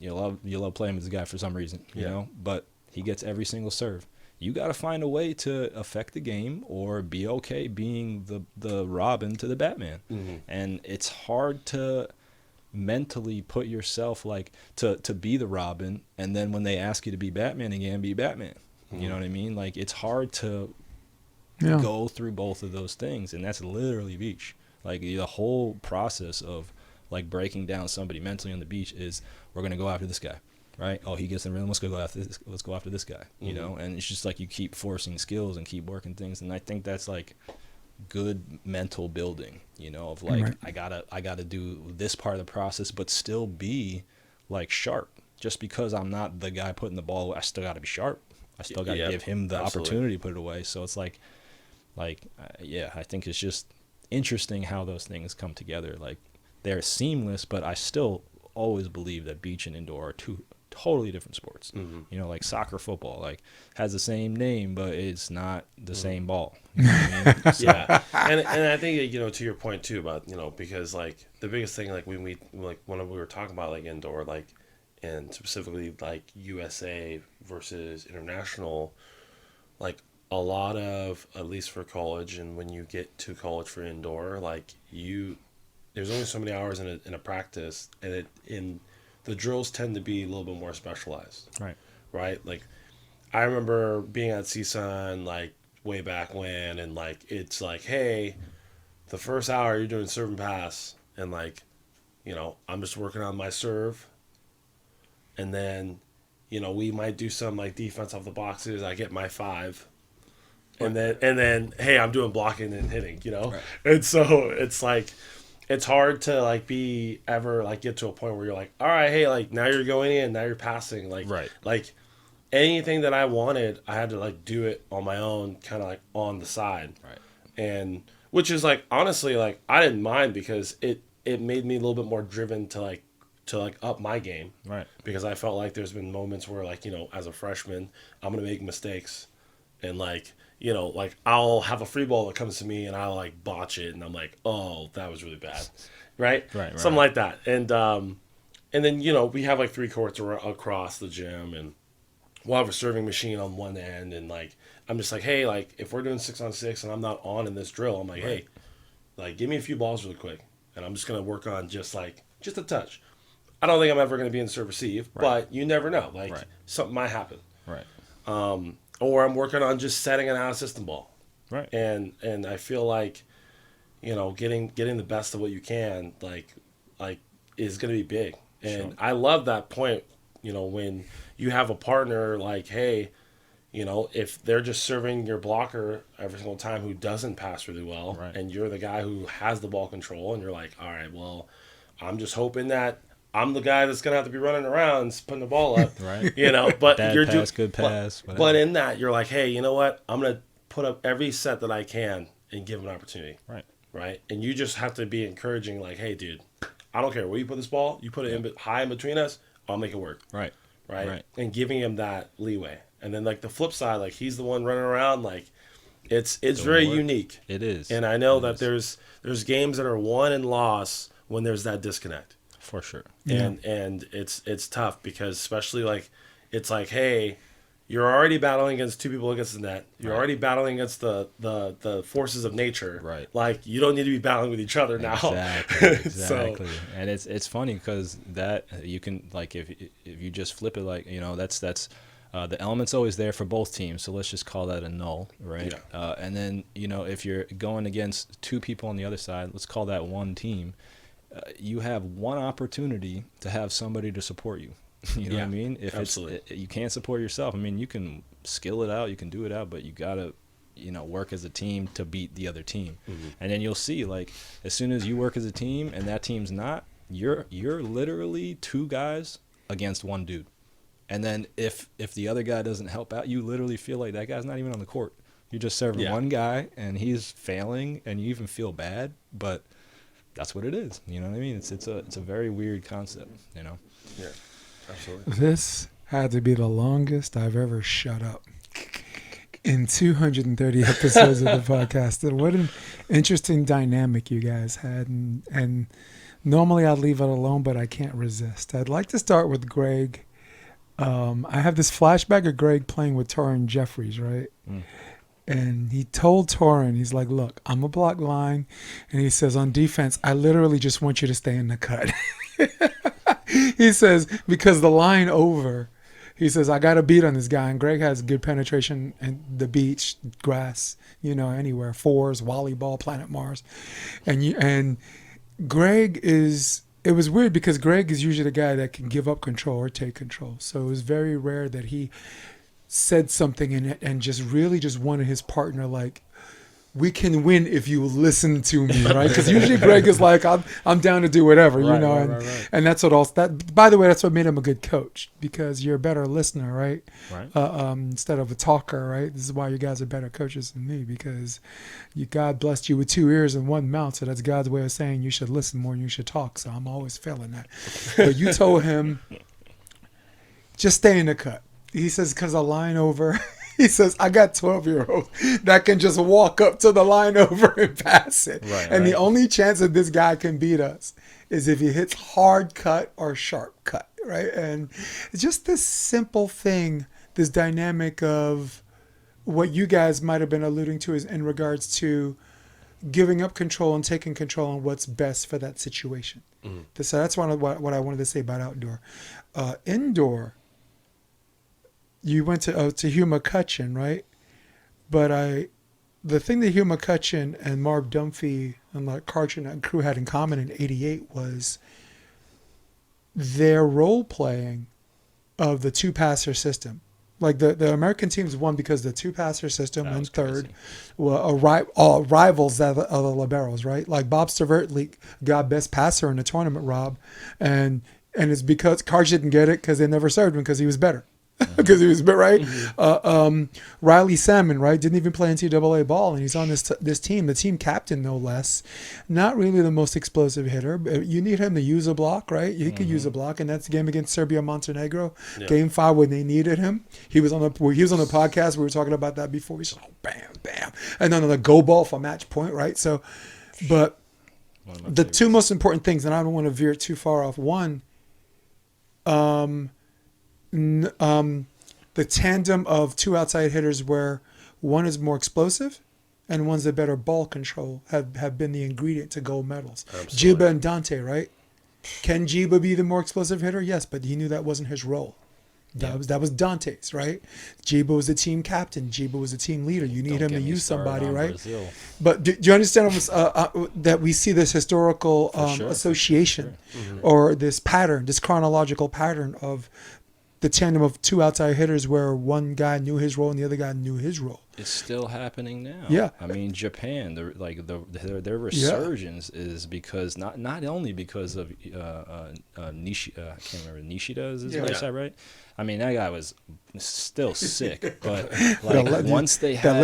love playing with this guy for some reason, you know, but he gets every single serve. You got to find a way to affect the game or be okay being the Robin to the Batman. Mm-hmm. And it's hard to mentally put yourself like to be the Robin, and then when they ask you to be Batman again, be Batman. Mm-hmm. You know what I mean? Like it's hard to go through both of those things, and that's literally beach. Like the whole process of like breaking down somebody mentally on the beach is we're going to go after this guy. Right? Oh, he gets in rhythm. Let's go after this. Let's go after this guy. You know, and it's just like you keep forcing skills and keep working things, and I think that's like good mental building. You know, of like I gotta do this part of the process, but still be like sharp. Just because I'm not the guy putting the ball away, I still got to be sharp. I still got to give him the opportunity to put it away. So it's like I think it's just interesting how those things come together. Like they're seamless, but I still always believe that beach and indoor are two totally different sports. Mm-hmm. You know, like soccer, football, like has the same name, but it's not the same ball. You know what I mean? So. Yeah, and I think, you know, to your point too about, you know, because like the biggest thing, like when we were talking about like indoor, like and specifically like USA versus international, like a lot of, at least for college, and when you get to college for indoor, like there's only so many hours in a practice, and the drills tend to be a little bit more specialized. Right? Like, I remember being at CSUN, like, way back when, and, like, it's like, hey, the first hour you're doing serve and pass, and, like, you know, I'm just working on my serve, and then, you know, we might do some, like, defense off the boxes, I get my 5, and then, hey, I'm doing blocking and hitting, you know? Right. And so, it's like, it's hard to like get to a point where you're like, all right, hey, like now you're going in, now you're passing, like, right. Like anything that I wanted, I had to like do it on my own, kind of like on the side. Right. And which is like, honestly, like I didn't mind because it made me a little bit more driven to like up my game. Right. Because I felt like there's been moments where like, as a freshman, I'm going to make mistakes and like, like I'll have a free ball that comes to me and I'll like botch it and I'm like, oh, that was really bad. Right? Right. Something like that. And then, we have like 3 courts across the gym and we'll have a serving machine on one end. And like, I'm just like, hey, like if we're doing 6-on-6 and I'm not on in this drill, I'm like, hey, like give me a few balls really quick. And I'm just going to work on just a touch. I don't think I'm ever going to be in serve receive, but you never know. Like something might happen. Right. Or I'm working on just setting an out of system ball. Right. And I feel like, getting the best of what you can, like is going to be big. And I love that point, when you have a partner like, hey, if they're just serving your blocker every single time who doesn't pass really well, and you're the guy who has the ball control, and you're like, all right, well, I'm just hoping that I'm the guy that's gonna have to be running around putting the ball up, right? But bad you're pass, good pass. But in that, you're like, hey, you know what? I'm gonna put up every set that I can and give him an opportunity, right? And you just have to be encouraging, like, hey, dude, I don't care where you put this ball. You put it high in between us, I'll make it work, right? And giving him that leeway. And then like the flip side, like he's the one running around, like it's very unique. It is. And I know that there's games that are won and lost when there's that disconnect. For sure. And it's tough because especially like it's like, hey, you're already battling against 2 people against the net. You're already battling against the forces of nature. Right. Like you don't need to be battling with each other now. Exactly. And it's funny because that you can like if you just flip it like that's the element's always there for both teams, so let's just call that a null, right? Yeah. And then if you're going against 2 people on the other side, let's call that one team. You have one opportunity to have somebody to support you. You know what I mean? If you can't support yourself, I mean, you can skill it out, you can do it out, but you gotta, work as a team to beat the other team. Mm-hmm. And then you'll see, like, as soon as you work as a team and that team's not, you're literally 2 guys against 1 dude. And then if the other guy doesn't help out, you literally feel like that guy's not even on the court. You're just serving one guy and he's failing, and you even feel bad, but that's what it is. You know what I mean? It's a very weird concept. Yeah. Absolutely. This had to be the longest I've ever shut up in 230 episodes of the podcast. And what an interesting dynamic you guys had. And normally I'd leave it alone, but I can't resist. I'd like to start with Greg. I have this flashback of Greg playing with Torrin Jeffries, right? Mm. And he told Torrin, he's like, look, I'm a block line. And he says, on defense, I literally just want you to stay in the cut. He says, because the line over, he says, I got a beat on this guy. And Greg has good penetration in the beach, grass, anywhere, 4s, volleyball, Planet Mars. And Greg is, it was weird because Greg is usually the guy that can give up control or take control. So it was very rare that he said something in it and just really just wanted his partner, like, we can win if you listen to me, right? Because usually Greg is like, I'm down to do whatever, right. And that's what also that. By the way, that's what made him a good coach, because you're a better listener, right? Instead of a talker, right? This is why you guys are better coaches than me, because God blessed you with 2 ears and 1 mouth, so that's God's way of saying you should listen more than you should talk. So I'm always feeling that. But you told him, just stay in the cut. He says, because the line over. He says, I got 12-year-olds that can just walk up to the line over and pass it. The only chance that this guy can beat us is if he hits hard cut or sharp cut, right? And it's just this simple thing, this dynamic of what you guys might have been alluding to is in regards to giving up control and taking control on what's best for that situation. Mm-hmm. So that's what I wanted to say about outdoor. Indoor, you went to Hugh McCutcheon, right? But the thing that Hugh McCutcheon and Marv Dunphy and like Karchin and crew had in common in '88 was their role playing of the 2-passer system. Like the American teams won because the 2-passer system went third. Well, rivals of the liberos, right? Like Bob Stavertli got best passer in the tournament, Rob, and it's because Karch didn't get it because they never served him because he was better. because he was right. Riley Salmon, right, didn't even play NCAA ball, and he's on this team, the team captain no less. Not really the most explosive hitter, but you need him to use a block, right? He could use a block, and that's the game against Serbia Montenegro, Game 5 when they needed him. He was on the podcast. We were talking about that before. We said, oh, bam, bam, and then on the go ball for match point, right? So, but the two most important things, and I don't want to veer too far off. One, the tandem of two outside hitters where one is more explosive and one's a better ball control have been the ingredient to gold medals. Absolutely. Jiba and Dante, right? Can Jiba be the more explosive hitter? Yes, but he knew that wasn't his role. That was Dante's, right? Jiba was the team captain. Jiba was the team leader. You need him to use somebody, right? Brazil. But do you understand that we see this historical association or this pattern, this chronological pattern of the tandem of two outside hitters where one guy knew his role and the other guy knew his role. It's still happening now. Yeah. I mean, Japan, their resurgence is because not only because of Nishida, I can't remember, Nishida is his first side, right? I mean, that guy was still sick, but once they had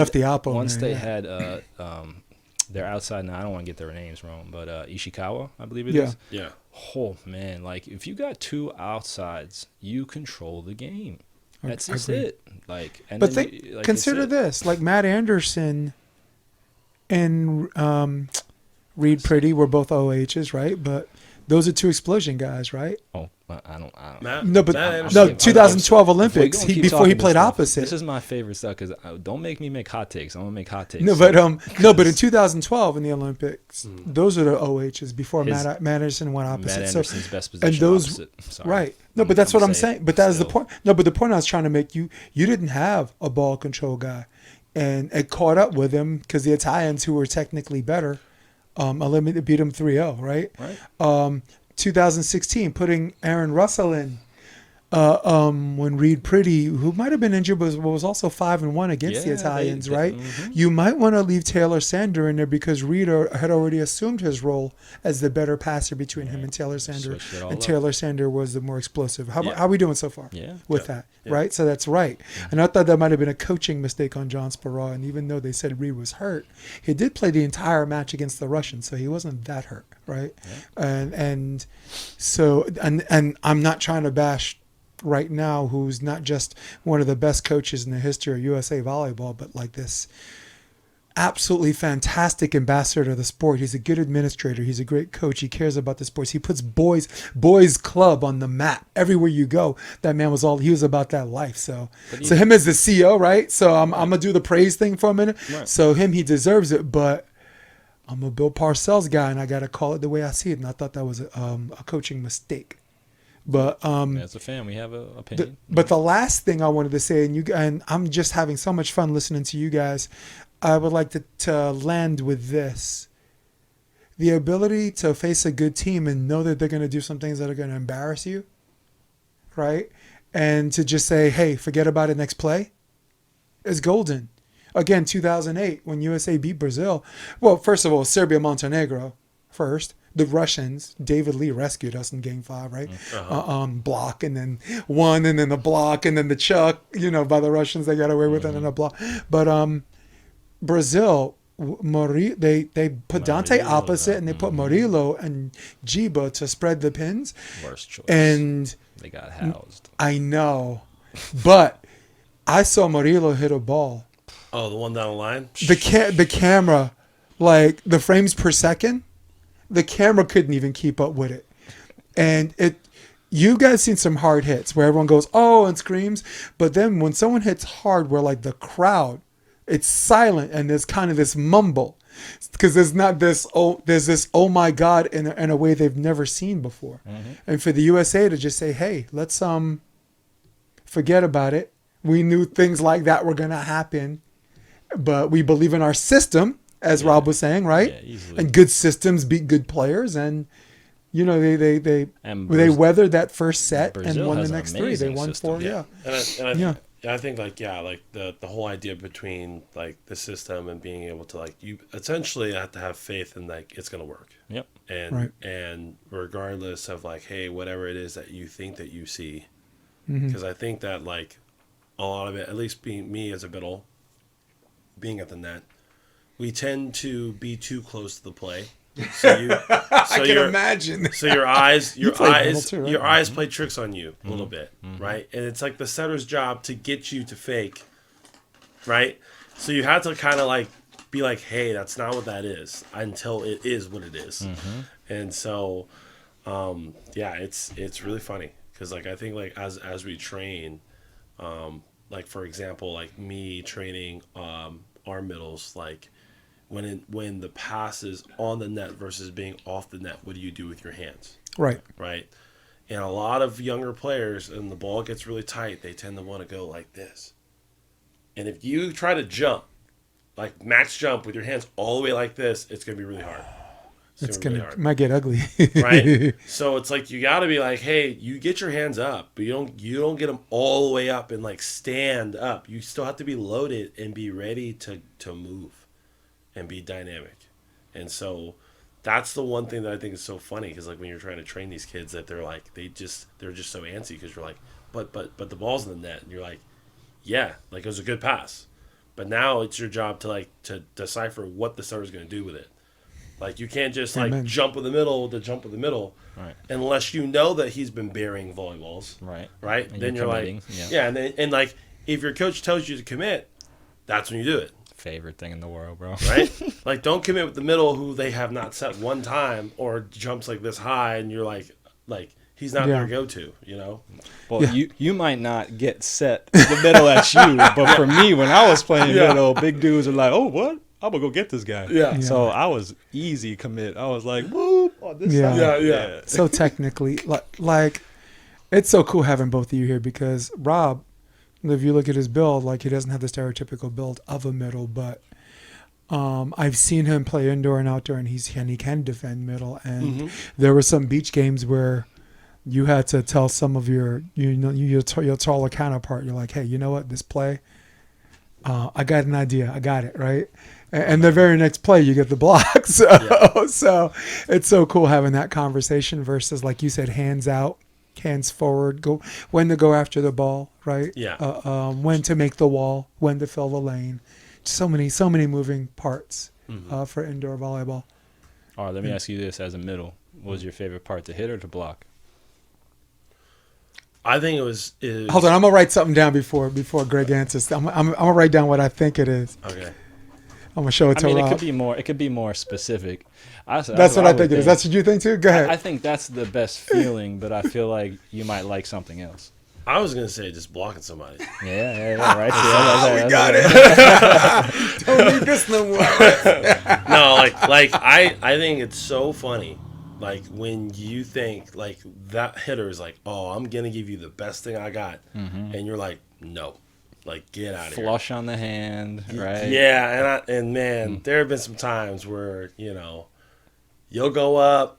their outside, now I don't want to get their names wrong, but Ishikawa, I believe it is. Yeah. Oh man, like if you got two outsides, you control the game. That's just it. Like, and but consider this: like Matt Anderson and Reed Pretty were both OHs, right? But those are two explosion guys, right? Oh, I don't. No, but 2012 Olympics. Before he played opposite. This is my favorite stuff because don't make me make hot takes. I'm gonna make hot takes. No, but in 2012 in the Olympics, those are the OHs before Matt Anderson went opposite. Matt Anderson's best position. And those, opposite. Sorry. Right? No, but that's what I'm saying. But that is the point. No, but the point I was trying to make, you didn't have a ball control guy, and it caught up with him because the Italians, who were technically better, beat him 3-0, right? Right. 2016, putting Aaron Russell in when Reed Pretty, who might have been injured, but was also 5-1 against the Italians, right? You might want to leave Taylor Sander in there because Reed had already assumed his role as the better passer between him and Taylor Sander, and Taylor Sander was the more explosive. How are we doing so far with that? Yeah. Right? So that's right. And I thought that might have been a coaching mistake on John Speraw, and even though they said Reed was hurt, he did play the entire match against the Russians, so he wasn't that hurt, right? Yeah. And so I'm not trying to bash right now who's not just one of the best coaches in the history of USA volleyball, but like this absolutely fantastic ambassador of the sport. He's a good administrator. He's a great coach. He cares about the sports. He puts boys club on the map everywhere you go. That man he was about that life. So him as the CEO, right? So I'm gonna do the praise thing for a minute. Right. So he deserves it, but I'm a Bill Parcells guy, and I gotta call it the way I see it. And I thought that was a coaching mistake. But as a fan, we have an opinion. But the last thing I wanted to say, and I'm just having so much fun listening to you guys, I would like to land with this: the ability to face a good team and know that they're going to do some things that are going to embarrass you, right? And to just say, "Hey, forget about it. Next play," is golden. Again, 2008 when USA beat Brazil. Well, first of all, Serbia Montenegro first. The Russians, David Lee rescued us in Game 5, right? Block, and then one, and then the block, and then the chuck, by the Russians, they got away with it, and a block. But Brazil, they put Dante opposite, and they put Murillo and Jiba to spread the pins. Worst choice. And they got housed. I know. But I saw Murillo hit a ball. Oh, the one down the line? The camera, like the frames per second, the camera couldn't even keep up with it. And you guys seen some hard hits where everyone goes, oh, and screams. But then when someone hits hard where like the crowd, it's silent and there's kind of this mumble. Because there's this, oh my God, in a way they've never seen before. Mm-hmm. And for the USA to just say, hey, let's forget about it. We knew things like that were going to happen. But we believe in our system. As Rob was saying, right? Yeah, easily. And good systems beat good players, and they weathered that first set Brazil and won the next three. They won system. 4, I think the whole idea between like the system and being able to you essentially have to have faith in it's gonna work. Yep. And regardless of hey, whatever it is that you think that you see, because I think that a lot of it, at least being me as a middle, being at the net, we tend to be too close to the play. So you, I can imagine. So your eyes, You played middle too, right? your eyes play tricks on you a little bit, right? And it's like the setter's job to get you to fake, right? So you have to kind of like be like, hey, that's not what that is until it is what it is. And so, yeah, it's really funny because like I think like as we train, like for example, like me training our middles, like when the pass is on the net versus being off the net, what do you do with your hands? Right. Right. And a lot of younger players, and the ball gets really tight, they tend to want to go like this. And if you try to jump, like max jump with your hands all the way like this, it's going to be really hard. It's gonna might get ugly. Right? So it's like you got to be like, hey, you get your hands up, but you don't get them all the way up and like stand up. You still have to be loaded and be ready to move and be dynamic. And so that's the one thing that I think is so funny because like when you're trying to train these kids that they're just so antsy because you're like, but the ball's in the net and you're like, yeah, like it was a good pass, but now it's your job to like to decipher what the setter's going to do with it. Like you can't just like jump with the middle, right? Unless you know that he's been burying volleyballs, right? And then you're like, yeah, and like if your coach tells you to commit, that's when you do it. Favorite thing in the world, bro. Right? Like, don't commit with the middle who they have not set one time or jumps like this high, and you're like he's not their go-to, you know? Well, you might not get set the middle at you, but for me, when I was playing middle, big dudes are like, oh, what? I'm going to go get this guy. Yeah. So I was easy commit. I was like, whoop, on this side. Yeah. So technically, like, it's so cool having both of you here because Rob, if you look at his build, like he doesn't have the stereotypical build of a middle, but I've seen him play indoor and outdoor, and he can defend middle. And there were some beach games where you had to tell some of your taller counterpart, you're like, hey, you know what, this play, I got an idea, I got it, right? And the very next play, you get the block. So it's so cool having that conversation versus, like you said, hands out, hands forward, when to go after the ball, right? Yeah. When to make the wall, when to fill the lane. So many moving parts for indoor volleyball. All right, let me ask you this: as a middle, what was your favorite part, to hit or to block? I think it was. Hold on, I'm gonna write something down before Greg answers. I'm gonna write down what I think it is. Okay. I'm gonna show it to Rob. It could be more specific. That's what I think it is. That's what you think too? Go ahead. I think that's the best feeling, but I feel like you might like something else. I was gonna say just blocking somebody. Yeah, right. We got it. Don't need this no more. No, like I think it's so funny. Like when you think like that hitter is like, oh, I'm gonna give you the best thing I got, and you're like, no, like get out of here. Flush on the hand, right? Yeah, and man, there have been some times where you'll go up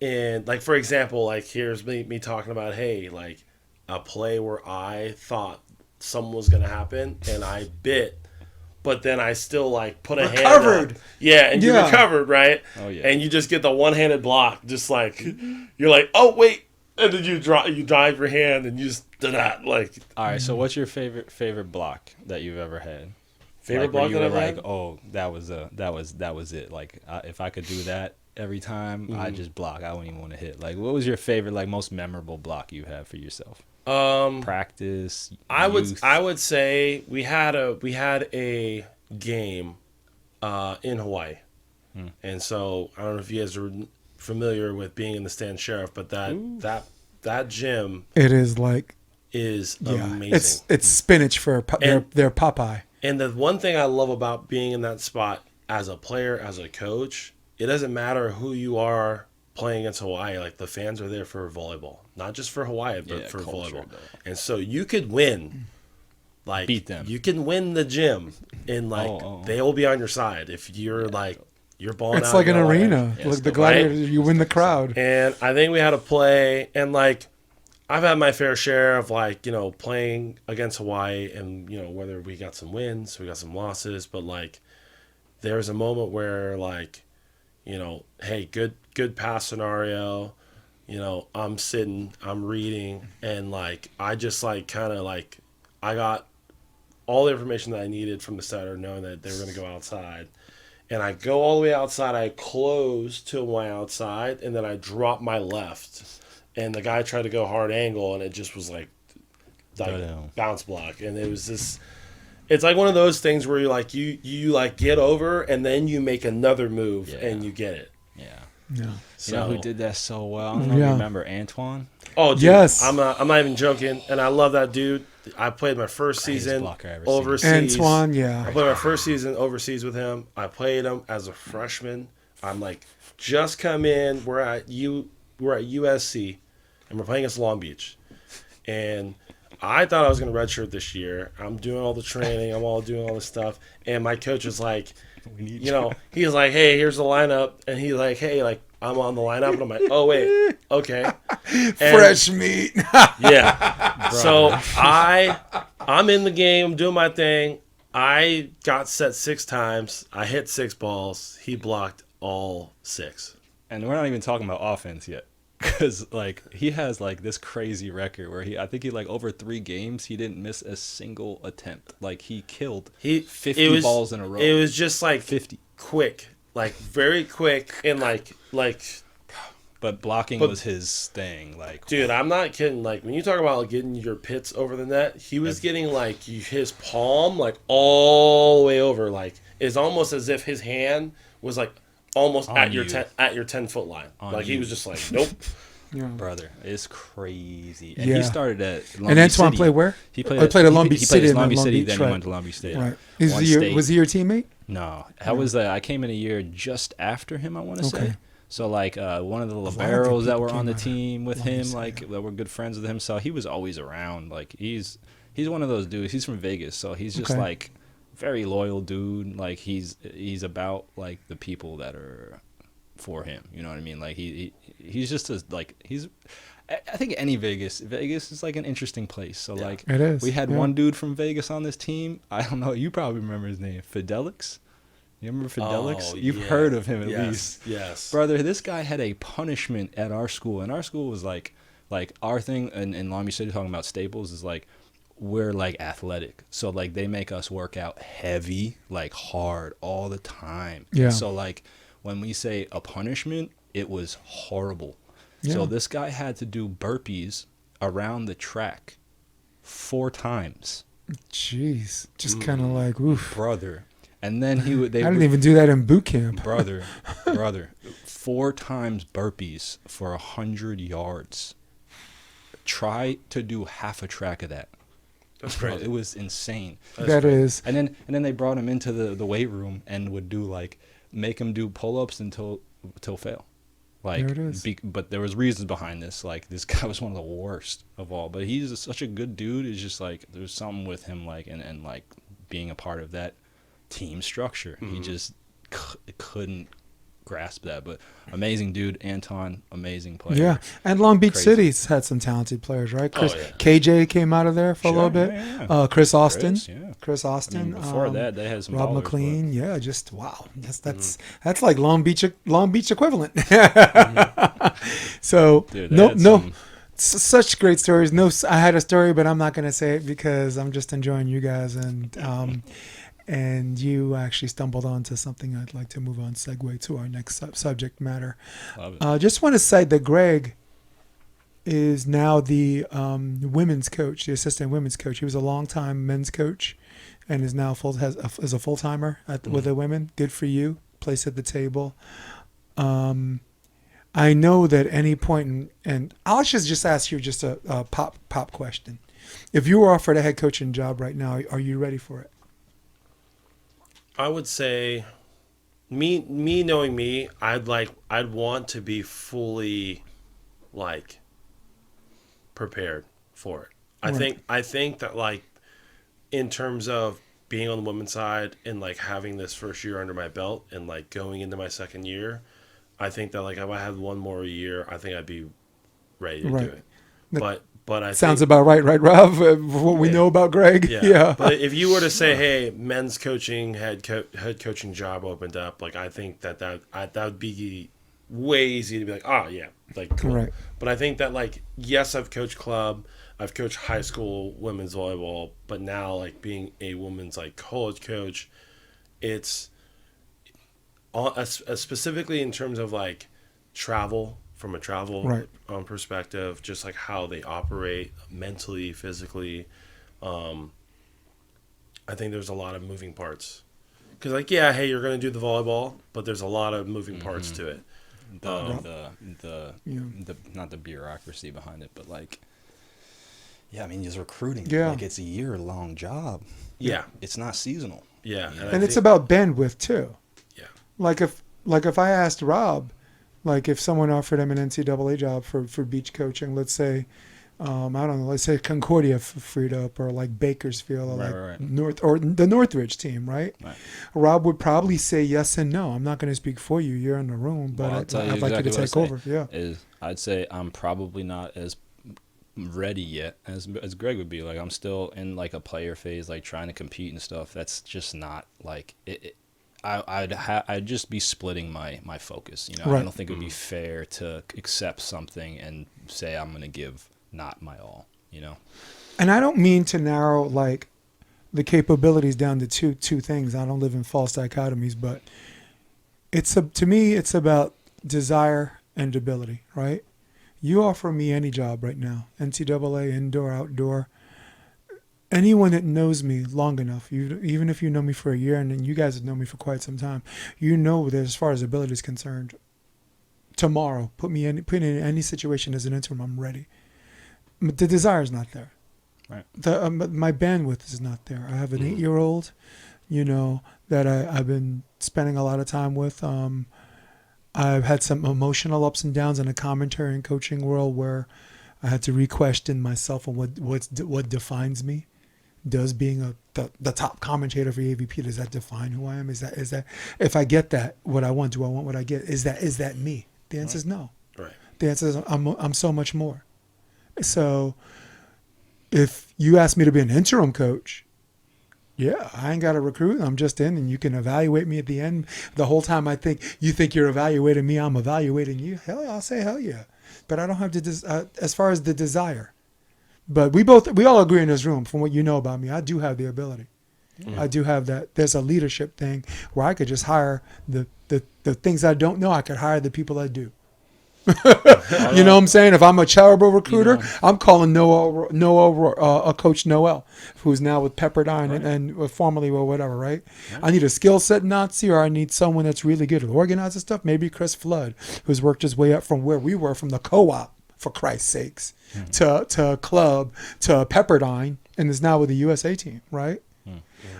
and like for example, like here's me talking about hey like a play where I thought something was gonna happen and I bit. But then I still like put a hand on. Yeah, and you recovered, right? Oh yeah. And you just get the one-handed block, just like you're like, oh wait, and then you drive your hand and you just do that like. All right, so what's your favorite block that you've ever had? Favorite block that I've had? Oh, that was it. Like if I could do that every time, I just block. I wouldn't even want to hit. Like, what was your favorite, like most memorable block you have for yourself? Practice. I would say we had a game in Hawaii, and so I don't know if you guys are familiar with being in the Stand Sheriff, but that gym is amazing. It's spinach for their Popeye. And the one thing I love about being in that spot as a player, as a coach, it doesn't matter who you are playing against Hawaii. Like the fans are there for volleyball, not just for Hawaii, but for volleyball. Though. And so you could win, like beat them. You can win the gym, and like they will be on your side if you're like you're balling. It's out like an arena, like the gladiators. Right? You win the crowd. And I think we had a play, and like I've had my fair share of like playing against Hawaii, and whether we got some wins, we got some losses, but like there's a moment where like hey, good pass scenario, I'm sitting, I'm reading, and like I just like kind of like I got all the information that I needed from the setter, knowing that they were going to go outside. And I go all the way outside. I close to my outside, and then I drop my left. And the guy tried to go hard angle, and it just was like bounce block. And it was this. It's like one of those things where you like get over, and then you make another move, and you get it. Yeah. Yeah. So, you know who did that so well? I don't know if you remember Antoine. Oh, dude, yes. I'm not even joking, and I love that dude. I played my first season overseas. Antoine, yeah. I played my first season overseas with him. I played him as a freshman. I'm like, just come in. We're at USC, and we're playing against Long Beach. And I thought I was going to redshirt this year. I'm doing all the training. I'm all doing all this stuff. And my coach was like, he's like, hey, here's the lineup. And he's like, hey, like, I'm on the lineup. And I'm like, oh, wait, okay. And fresh meat. yeah. So I'm in the game, doing my thing. I got set 6 times. I hit 6 balls. He blocked all 6. And we're not even talking about offense yet. Because, like, he has, like, this crazy record where I think like, over 3 games, he didn't miss a single attempt. Like, he killed 50 balls in a row. It was just, like, 50. Quick. Like, very quick. And, like. But blocking was his thing. Like, dude, I'm not kidding. Like, when you talk about like, getting your pits over the net, he was getting, like, his palm, like, all the way over. Like, it's almost as if his hand was, like, almost at your 10-foot line. Like, he was just like, nope. Yeah. Brother, it's crazy. And he started at Long And Beach Antoine City. played where? He played at Long Beach City. He played at Long Beach City, then right. he went to Long Beach State. Right. Was he your teammate? No. I came in a year just after him, I want to say. So, like, one of the liberos that were on the team with him, like, that were good friends with him. So he was always around. Like, he's one of those dudes. He's from Vegas, so he's just, like, very loyal dude. Like, he's about, like, the people that are for him. You know what I mean? Like, he's just I think any Vegas is like an interesting place. So like it is. We had one dude from Vegas on this team. I don't know. You probably remember his name, Fidelix. You remember Fidelix? Oh, You've heard of him at least. Yes. Brother, this guy had a punishment at our school, and our school was like our thing in Long Beach City, talking about staples, is like we're like athletic. So like they make us work out heavy, like hard all the time. Yeah. So like when we say a punishment, it was horrible. Yeah. So this guy had to do burpees around the track 4 times. Jeez. Just kind of like, oof. Brother. And then I didn't even do that in boot camp. Brother. 4 times burpees for 100 yards. Try to do half a track of that. That's crazy. It was insane. That is. And then they brought him into the weight room and would make him do pull-ups until fail. Like, there it is. But there was reasons behind this. Like, this guy was one of the worst of all. But he's such a good dude. It's just like there's something with him, like, and like being a part of that team structure. Mm-hmm. He just couldn't grasp that. But amazing dude, Anton, amazing player. Yeah, and Long Beach City's had some talented players, right? KJ came out of there for a little bit. Yeah. Chris Austin. Chris Austin. I mean, before that, they had some Rob ballers, McLean. Yeah, just wow. That's like Long Beach equivalent. So dude, such great stories. No, I had a story, but I'm not going to say it because I'm just enjoying you guys and you actually stumbled onto something I'd like to move on, segue to our next subject matter. Love it. Just want to cite that Greg is now the women's coach, the assistant women's coach. He was a long-time men's coach and is now is a full-timer with the women. Good for you. Place at the table. I know that any point, and I'll just ask you just a pop question. If you were offered a head coaching job right now, are you ready for it? I would say, me knowing me, I'd want to be fully, like, prepared for it. I think that, like, in terms of being on the women's side and, like, having this first year under my belt and, like, going into my second year, I think that, like, if I had one more year, I think I'd be ready to do it. But I sounds about right, Rob? What we know about Greg. Yeah. But if you were to say, hey, men's coaching head coaching job opened up, like, I think that would be way easy to be like, oh yeah, like, cool. Right. But I think that, like, yes, I've coached club. I've coached high school women's volleyball, but now like being a women's like college coach, it's all specifically in terms of like travel, from a travel Right. perspective, just like how they operate mentally, physically. I think there's a lot of moving parts. Because like, yeah, hey, you're going to do the volleyball, but there's a lot of moving parts to it. The not the bureaucracy behind it, but like, yeah, I mean, just recruiting. Yeah. Like, it's a year-long job. Yeah. It's not seasonal. Yeah. And it's about bandwidth too. Yeah. Like if I asked Rob, like if someone offered him an NCAA job for beach coaching, let's say, I don't know, let's say Concordia freed up, or like Bakersfield, or Right. North, or the Northridge team, right? Right. Rob would probably say yes and no. I'm not going to speak for you. You're in the room, but Well, I'll tell you I'd like you to exactly take what over. Yeah. I'd say I'm probably not as ready yet as Greg would be. Like, I'm still in like a player phase, like trying to compete and stuff. That's just not like it. I'd just be splitting my focus. You know, Right. I don't think it would be fair to accept something and say I'm going to give not my all. You know. And I don't mean to narrow like the capabilities down to two things. I don't live in false dichotomies, but to me it's about desire and ability, right? You offer me any job right now, NCAA, indoor, outdoor. Anyone that knows me long enough, even if you know me for a year, and then you guys have known me for quite some time, you know that as far as ability is concerned, tomorrow, put me in any situation as an interim, I'm ready. But the desire is not there. Right. My bandwidth is not there. I have an 8-year-old, that I've been spending a lot of time with. I've had some emotional ups and downs in the commentary and coaching world where I had to re-question myself on what defines me. Does being the top commentator for AVP, does that define who I am? Is that if I get that what I want, do I want what I get? Is that me? The answer is no. Right. The answer is I'm so much more. So if you ask me to be an interim coach, yeah, I ain't got to recruit. I'm just in, and you can evaluate me at the end. The whole time you think you're evaluating me, I'm evaluating you. Hell yeah, I'll say hell yeah. But I don't have as far as the desire. But we all agree in this room, from what you know about me, I do have the ability. I do have that. There's a leadership thing where I could just hire the things I don't know. I could hire the people I do. You know what I'm saying? If I'm a charitable recruiter, I'm calling Coach Noel, who's now with Pepperdine and formerly or whatever, right? I need a skill set Nazi, or I need someone that's really good at organizing stuff. Maybe Chris Flood, who's worked his way up from where we were, from the co-op, for Christ's sakes, to club, to Pepperdine, and is now with the USA team, right?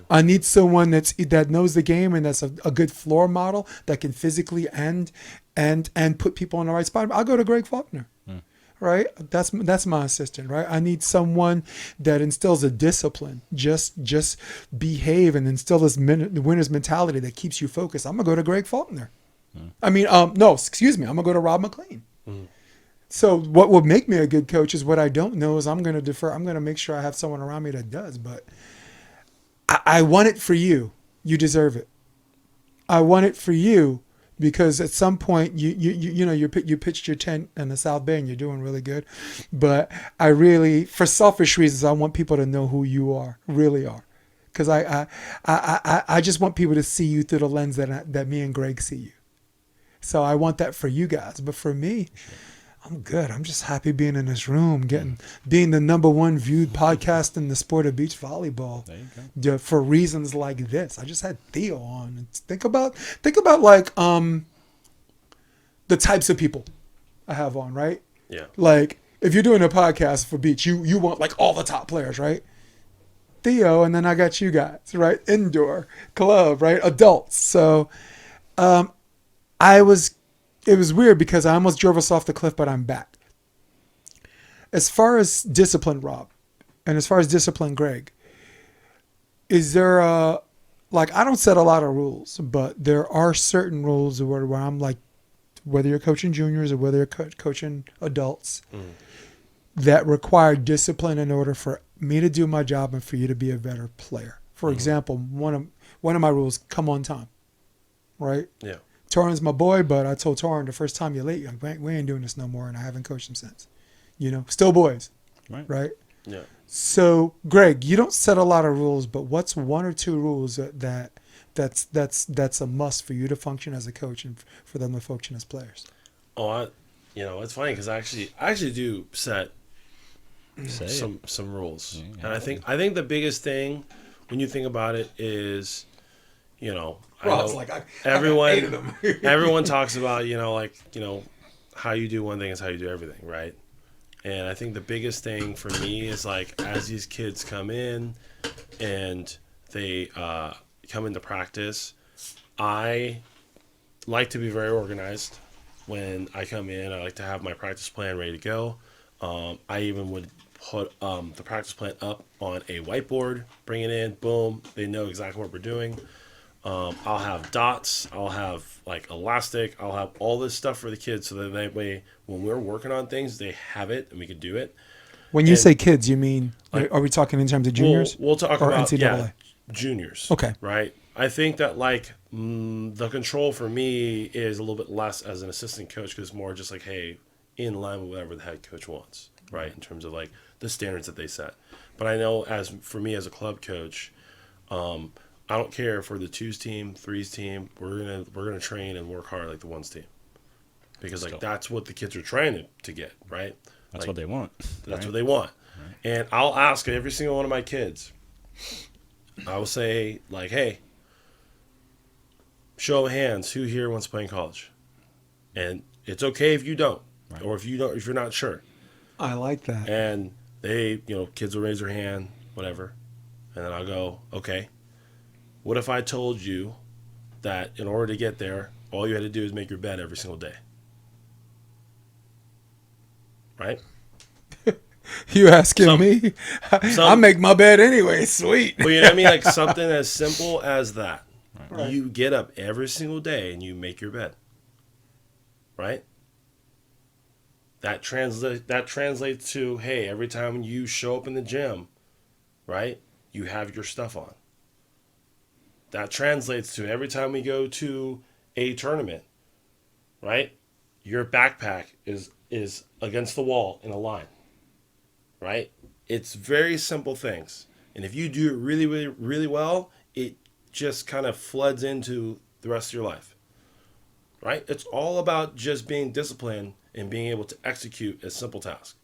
I need someone that knows the game and that's a good floor model that can physically and put people in the right spot. I'll go to Greg Faulkner, right? That's my assistant, right? I need someone that instills a discipline, just behave and instill this winner's mentality that keeps you focused. I'm gonna go to Greg Faulkner. I mean, no, excuse me. I'm gonna go to Rob McLean. So what would make me a good coach is what I don't know is I'm gonna defer. I'm gonna make sure I have someone around me that does, but I want it for you. You deserve it. I want it for you because at some point you pitched your tent in the South Bay and you're doing really good. But I really, for selfish reasons, I want people to know who you are, really are, because I just want people to see you through the lens that me and Greg see you. So I want that for you guys, but for me, I'm good. I'm just happy being in this room, being the #1 viewed podcast in the sport of beach volleyball. There you go. For reasons like this. I just had Theo on. Think about like the types of people I have on, right? Yeah. Like if you're doing a podcast for beach, you want like all the top players, right? Theo, and then I got you guys, right? Indoor, club, right? Adults. So it was weird because I almost drove us off the cliff, but I'm back. As far as discipline, Rob, and as far as discipline, Greg, is there I don't set a lot of rules, but there are certain rules where I'm like, whether you're coaching juniors or whether you're coaching adults, that require discipline in order for me to do my job and for you to be a better player. For example, one of my rules, come on time, right? Yeah. Torrin's my boy, but I told Torrin the first time you're late, we ain't doing this no more, and I haven't coached him since. Still boys, right? Yeah. So, Greg, you don't set a lot of rules, but what's one or two rules that's a must for you to function as a coach and for them to function as players? Oh, it's funny because I actually do set Say some rules, Yeah, and I think the biggest thing when you think about it is, I Rob's know like, I everyone hated them. everyone talks about how you do one thing is how you do everything, right? And I think the biggest thing for me is like as these kids come in and they come into practice, I like to be very organized. When I come in, I like to have my practice plan ready to go. I even would put the practice plan up on a whiteboard, bring it in, boom, they know exactly what we're doing. I'll have dots, I'll have like elastic, I'll have all this stuff for the kids so that way when we're working on things, they have it and we can do it. When you And, say kids, you mean, like, are we talking in terms of juniors we'll talk or about NCAA? juniors. Okay. Right. I think that the control for me is a little bit less as an assistant coach because it's more just like, hey, in line with whatever the head coach wants, right? In terms of like the standards that they set. But I know for me as a club coach, I don't care if we're the 2s team, 3s team. We're gonna train and work hard like the 1s team because like that's what the kids are trying to get, right? That's like, what they want. That's what they want. Right. And I'll ask every single one of my kids. I will say like, hey, show of hands, who here wants to play in college? And it's okay if you don't, right. Or if you're not sure. I like that. And they, kids will raise their hand, whatever, and then I'll go, okay. What if I told you that in order to get there, all you had to do is make your bed every single day? Right? You asking me? I make my bed anyway. Sweet. Well, you know what I mean? Like something as simple as that. Right. You get up every single day and you make your bed. Right? That translates to, hey, every time you show up in the gym, right, you have your stuff on. That translates to every time we go to a tournament, right, your backpack is against the wall in a line. Right? It's very simple things. And if you do it really, really, really well, it just kind of floods into the rest of your life. Right? It's all about just being disciplined and being able to execute a simple task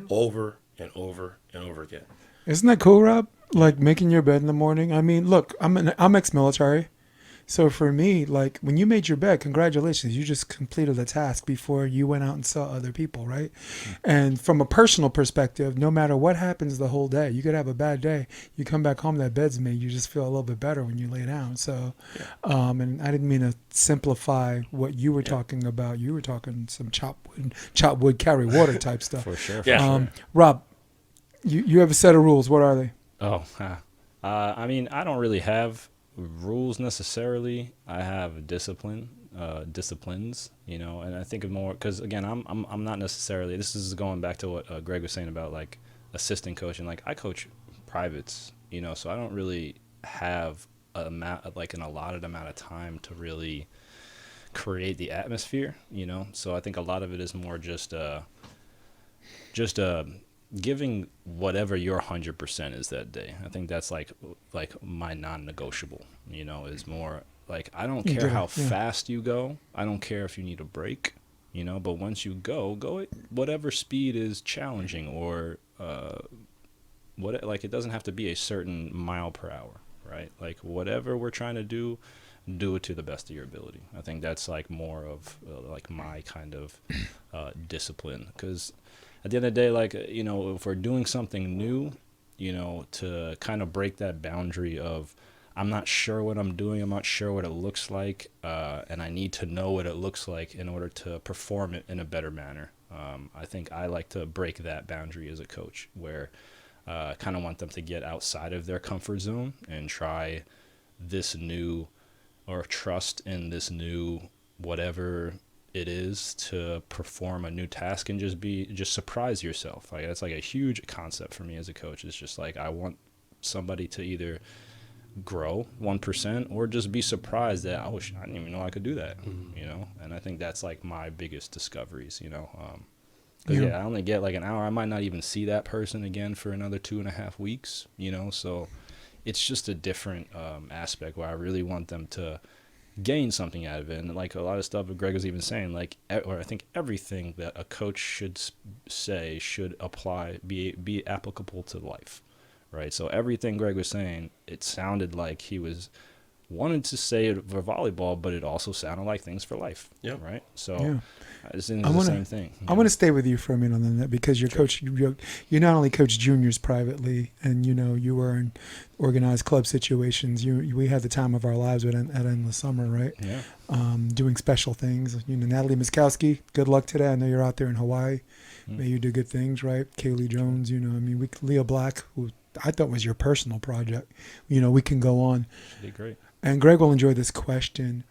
over and over and over again. Isn't that cool, Rob? Like making your bed in the morning. I mean, look, I'm ex-military. So for me, like when you made your bed, congratulations, you just completed the task before you went out and saw other people, right? And from a personal perspective, no matter what happens the whole day, you could have a bad day. You come back home, that bed's made. You just feel a little bit better when you lay down. So, and I didn't mean to simplify what you were talking about. You were talking some chop wood, carry water type stuff. For sure. Rob, you have a set of rules. What are they? I mean, I don't really have rules necessarily. I have disciplines, and I think of more because again, I'm not necessarily. This is going back to what Greg was saying about like assistant coaching. Like I coach privates, so I don't really have an allotted amount of time to really create the atmosphere, So I think a lot of it is more just giving whatever your 100% is that day. I think that's like my non-negotiable, is more like I don't care how fast you go. I don't care if you need a break, but once you go at whatever speed is challenging or it doesn't have to be a certain mile per hour, right? Like whatever we're trying to do it to the best of your ability. I think that's like more of like my kind of discipline because at the end of the day, like, if we're doing something new, to kind of break that boundary of I'm not sure what I'm doing, I'm not sure what it looks like, and I need to know what it looks like in order to perform it in a better manner. I think I like to break that boundary as a coach where I kind of want them to get outside of their comfort zone and try this new or trust in this new whatever it is to perform a new task and just surprise yourself. Like that's like a huge concept for me as a coach. It's just like I want somebody to either grow 1% or just be surprised that I didn't even know I could do that, And I think that's like my biggest discoveries, Because, Yeah. I only get like an hour. I might not even see that person again for another 2.5 weeks, so it's just a different aspect where I really want them to gain something out of it. And like a lot of stuff that Greg was even saying, like, or I think everything that a coach should say should apply, be applicable to life, right? So everything Greg was saying, it sounded like he was wanted to say it for volleyball, but it also sounded like things for life. Yeah. Right. So Yeah. it's the same thing. I want to stay with you for a minute on that because you're coach. You not only coach juniors privately, and you were in organized club situations. We had the time of our lives at Endless Summer, right? Yeah. Doing special things. Natalie Miskowski, good luck today. I know you're out there in Hawaii. May you do good things, right? Kaylee Jones, Leah Black, who I thought was your personal project. We can go on. She did great. And Greg will enjoy this question.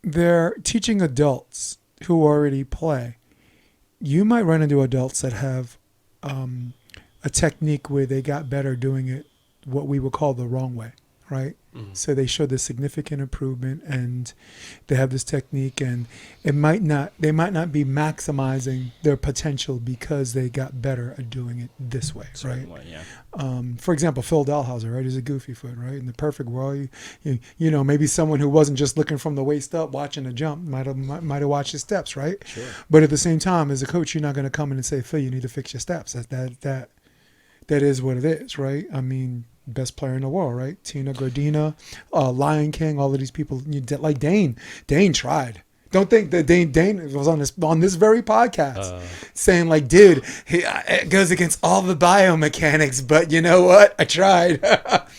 They're teaching adults who already play. You might run into adults that have a technique where they got better doing it what we would call the wrong way, right? Mm-hmm. So they showed this significant improvement and they have this technique, and they might not be maximizing their potential because they got better at doing it this way, right? Way, yeah. For example, Phil Dalhauser, right, is a goofy foot, right? In the perfect world, maybe someone who wasn't just looking from the waist up, watching a jump, might have watched his steps, right? Sure. But at the same time, as a coach, you're not going to come in and say, Phil, you need to fix your steps. That is what it is, right? I mean, best player in the world, right? Tina Gradina, Lion King, all of these people, like Dane. Dane tried. Don't think that Dane was on this very podcast saying like, dude, it goes against all the biomechanics, but you know what? I tried.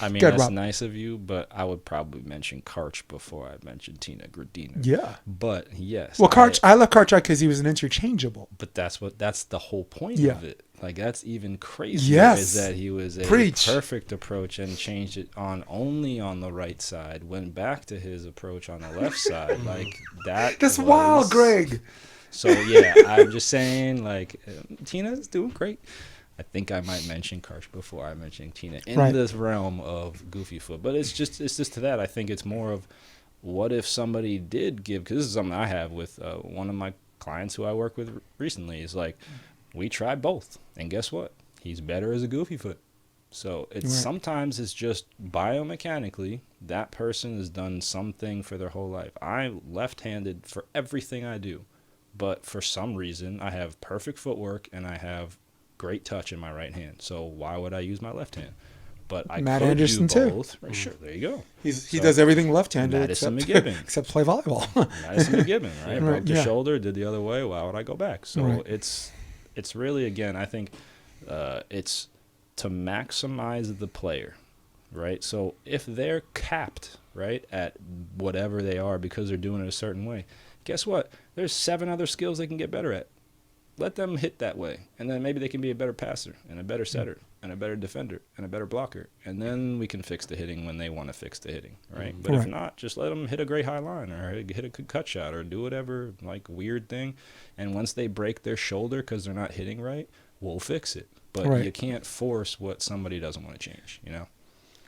I mean, that's nice of you, but I would probably mention Karch before I mentioned Tina Gradina. Yeah. But yes. Well, Karch, I love Karch because he was an interchangeable. But that's the whole point of it. Like, that's even crazier. Yes. Is that he was a perfect approach and changed it only on the right side, went back to his approach on the left side. Like, that's wild, Greg. So, yeah, I'm just saying, like, Tina's doing great. I think I might mention Karch before I mentioned Tina in this realm of goofy foot. But it's just to that. I think it's more of what if somebody did give, because this is something I have with one of my clients who I work with recently, is like, we tried both, and guess what? He's better as a goofy foot. So sometimes it's just biomechanically that person has done something for their whole life. I'm left-handed for everything I do, but for some reason I have perfect footwork and I have great touch in my right hand. So why would I use my left hand? But I Matt could Anderson do both. too. Right, sure, there you go. He does everything left-handed Madison McGibbon. except play volleyball. Madison McGibbon, right? Broke the shoulder, did the other way. Why would I go back? So it's really, again, I think it's to maximize the player, right? So if they're capped, right, at whatever they are because they're doing it a certain way, guess what? There's 7 other skills they can get better at. Let them hit that way, and then maybe they can be a better passer and a better setter and a better defender and a better blocker, and then we can fix the hitting when they want to fix the hitting, right? But if not, just let them hit a great high line or hit a good cut shot or do whatever, like, weird thing, and once they break their shoulder because they're not hitting right, we'll fix it. But you can't force what somebody doesn't want to change,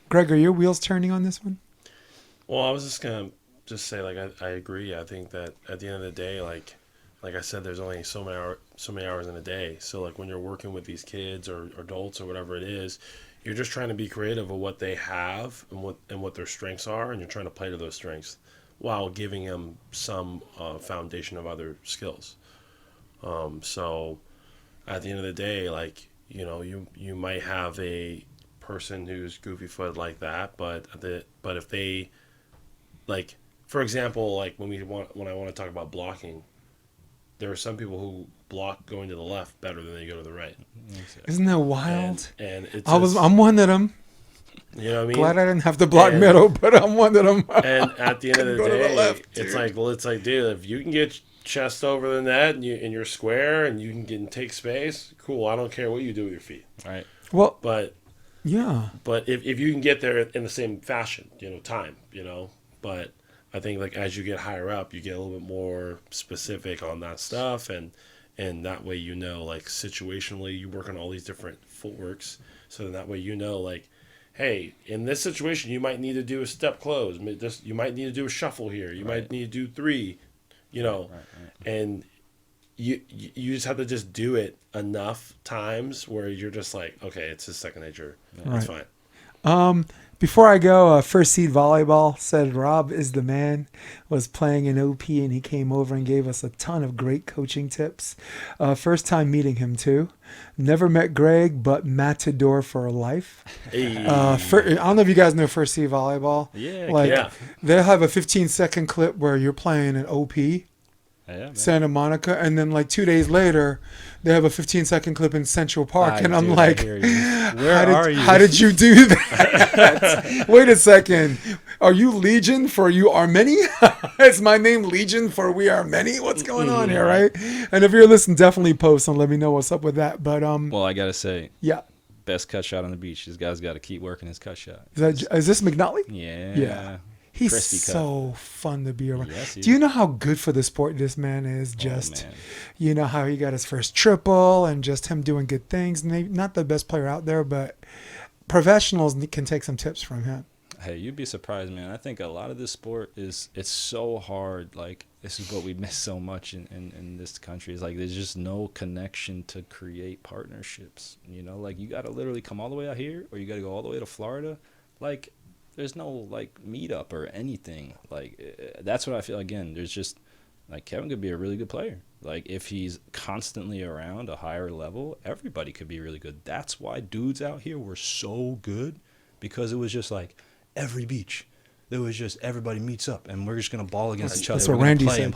Greg, are your wheels turning on this one? Well, I was just going to say, like, I agree. I think that at the end of the day, like I said, there's only so many hours in a day. So, like, when you're working with these kids or adults or whatever it is, you're just trying to be creative of what they have and what their strengths are, and you're trying to play to those strengths while giving them some foundation of other skills. So, at the end of the day, like, you might have a person who's goofy foot like that, but if they, like, for example, like when I want to talk about blocking, there are some people who block going to the left better than they go to the right. Isn't that wild? And I'm one of them. You know what I mean? Glad I didn't have to block middle, but I'm one of them. And at the end of the day, it's like, dude, if you can get chest over the net and you're square and you can take space, cool. I don't care what you do with your feet. Right. Well, but if you can get there in the same fashion, time, but I think, like, as you get higher up, you get a little bit more specific on that stuff, and that way, like, situationally, you work on all these different footworks, so then that way, like, hey, in this situation, you might need to do a step close, you might need to do a shuffle here, you might need to do 3, and you just have to just do it enough times where you're just like, okay, it's his second nature. It's fine. Before I go, First Seed Volleyball said Rob is the man, was playing in OP, and he came over and gave us a ton of great coaching tips. First time meeting him, too. Never met Greg, but Matador for life. Hey. I don't know if you guys know First Seed Volleyball. Yeah. They'll have a 15-second clip where you're playing an OP. Yeah, Santa Monica, and then like 2 days later they have a 15-second clip in Central Park, and I'm like, how did you do that? Wait a second, are you Legion for you are many? Is my name Legion for we are many? What's going on here, right? And if you're listening, definitely post and let me know what's up with that. But well, I gotta say, yeah, best cut shot on the beach. This guy's got to keep working his cut shot. Is this McNally? Yeah. He's so fun to be around. Yes, do you know how good for the sport this man is? You know how he got his first triple and just him doing good things. Not the best player out there, but professionals can take some tips from him. Hey, you'd be surprised, man. I think a lot of this sport it's so hard. Like, this is what we miss so much in this country. Is like there's just no connection to create partnerships. You know, like you got to literally come all the way out here, or you got to go all the way to Florida. Like, there's no like meetup or anything. Like, that's what I feel. Again, there's just like Kevin could be a really good player. Like, if he's constantly around a higher level, everybody could be really good. That's why dudes out here were so good, because it was just like every beach. There was just everybody meets up and we're just gonna ball against each other. That's what Randy said.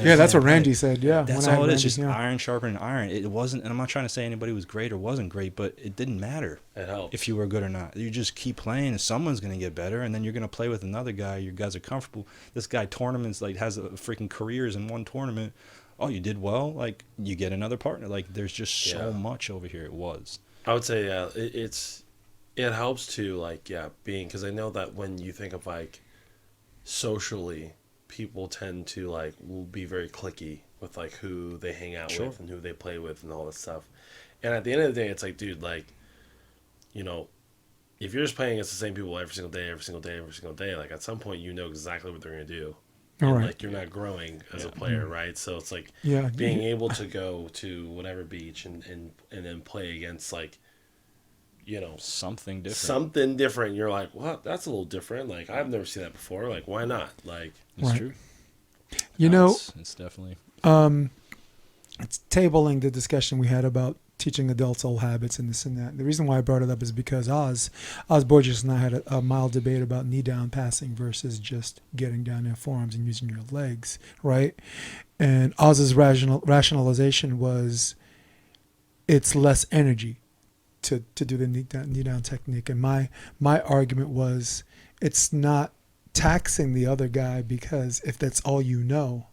Yeah, that's what Randy said. Yeah, that's all it is. Just iron sharpening iron. It wasn't, and I'm not trying to say anybody was great or wasn't great, but it didn't matter. It helped if you were good or not. You just keep playing, and someone's gonna get better, and then you're gonna play with another guy. You guys are comfortable. This guy tournaments like has a freaking careers in one tournament. Oh, you did well. Like, you get another partner. Like, there's just so much over here. I would say it helps to like being, because I know that when you think of like socially, people tend to like will be very cliquey with like who they hang out with and who they play with and all this stuff. And at the end of the day, it's like, dude, like, you know, if you're just playing against the same people every single day, like at some point you know exactly what they're gonna do. And like you're not growing as a player, right? So it's like being able to go to whatever beach and then play against like, you know, something different. You're like, well, that's a little different. Like, I've never seen that before. Like, why not? Like, it's true. You know, it's definitely it's tabling the discussion we had about teaching adults old habits and this and that. The reason why I brought it up is because Oz Borges and I had a mild debate about knee down passing versus just getting down in forearms and using your legs, right? And Oz's rationalization was it's less energy to do the knee down technique. And my argument was it's not taxing the other guy, because if that's all you know,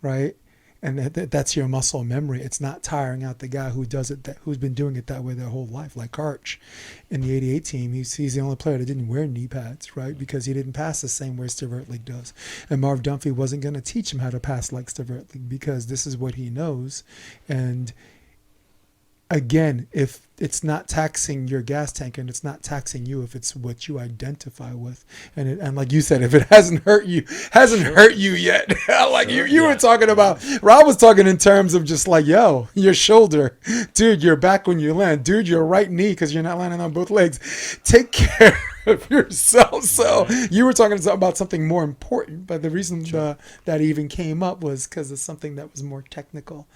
right? And that's your muscle memory. It's not tiring out the guy who does it, who's been doing it that way their whole life. Like Karch in the '88 team, he's the only player that didn't wear knee pads, right? Because he didn't pass the same way Stavertlich does. And Marv Dunphy wasn't going to teach him how to pass like Stavertlich, because this is what he knows. And again, if it's not taxing your gas tank and it's not taxing you, if it's what you identify with, and like you said, if it hasn't hurt you yet. Like you were talking about, Rob was talking in terms of just like, yo, your shoulder, dude, your back when you land, dude, your right knee, because you're not landing on both legs. Take care of yourself. So you were talking about something more important, but the reason that even came up was because of something that was more technical.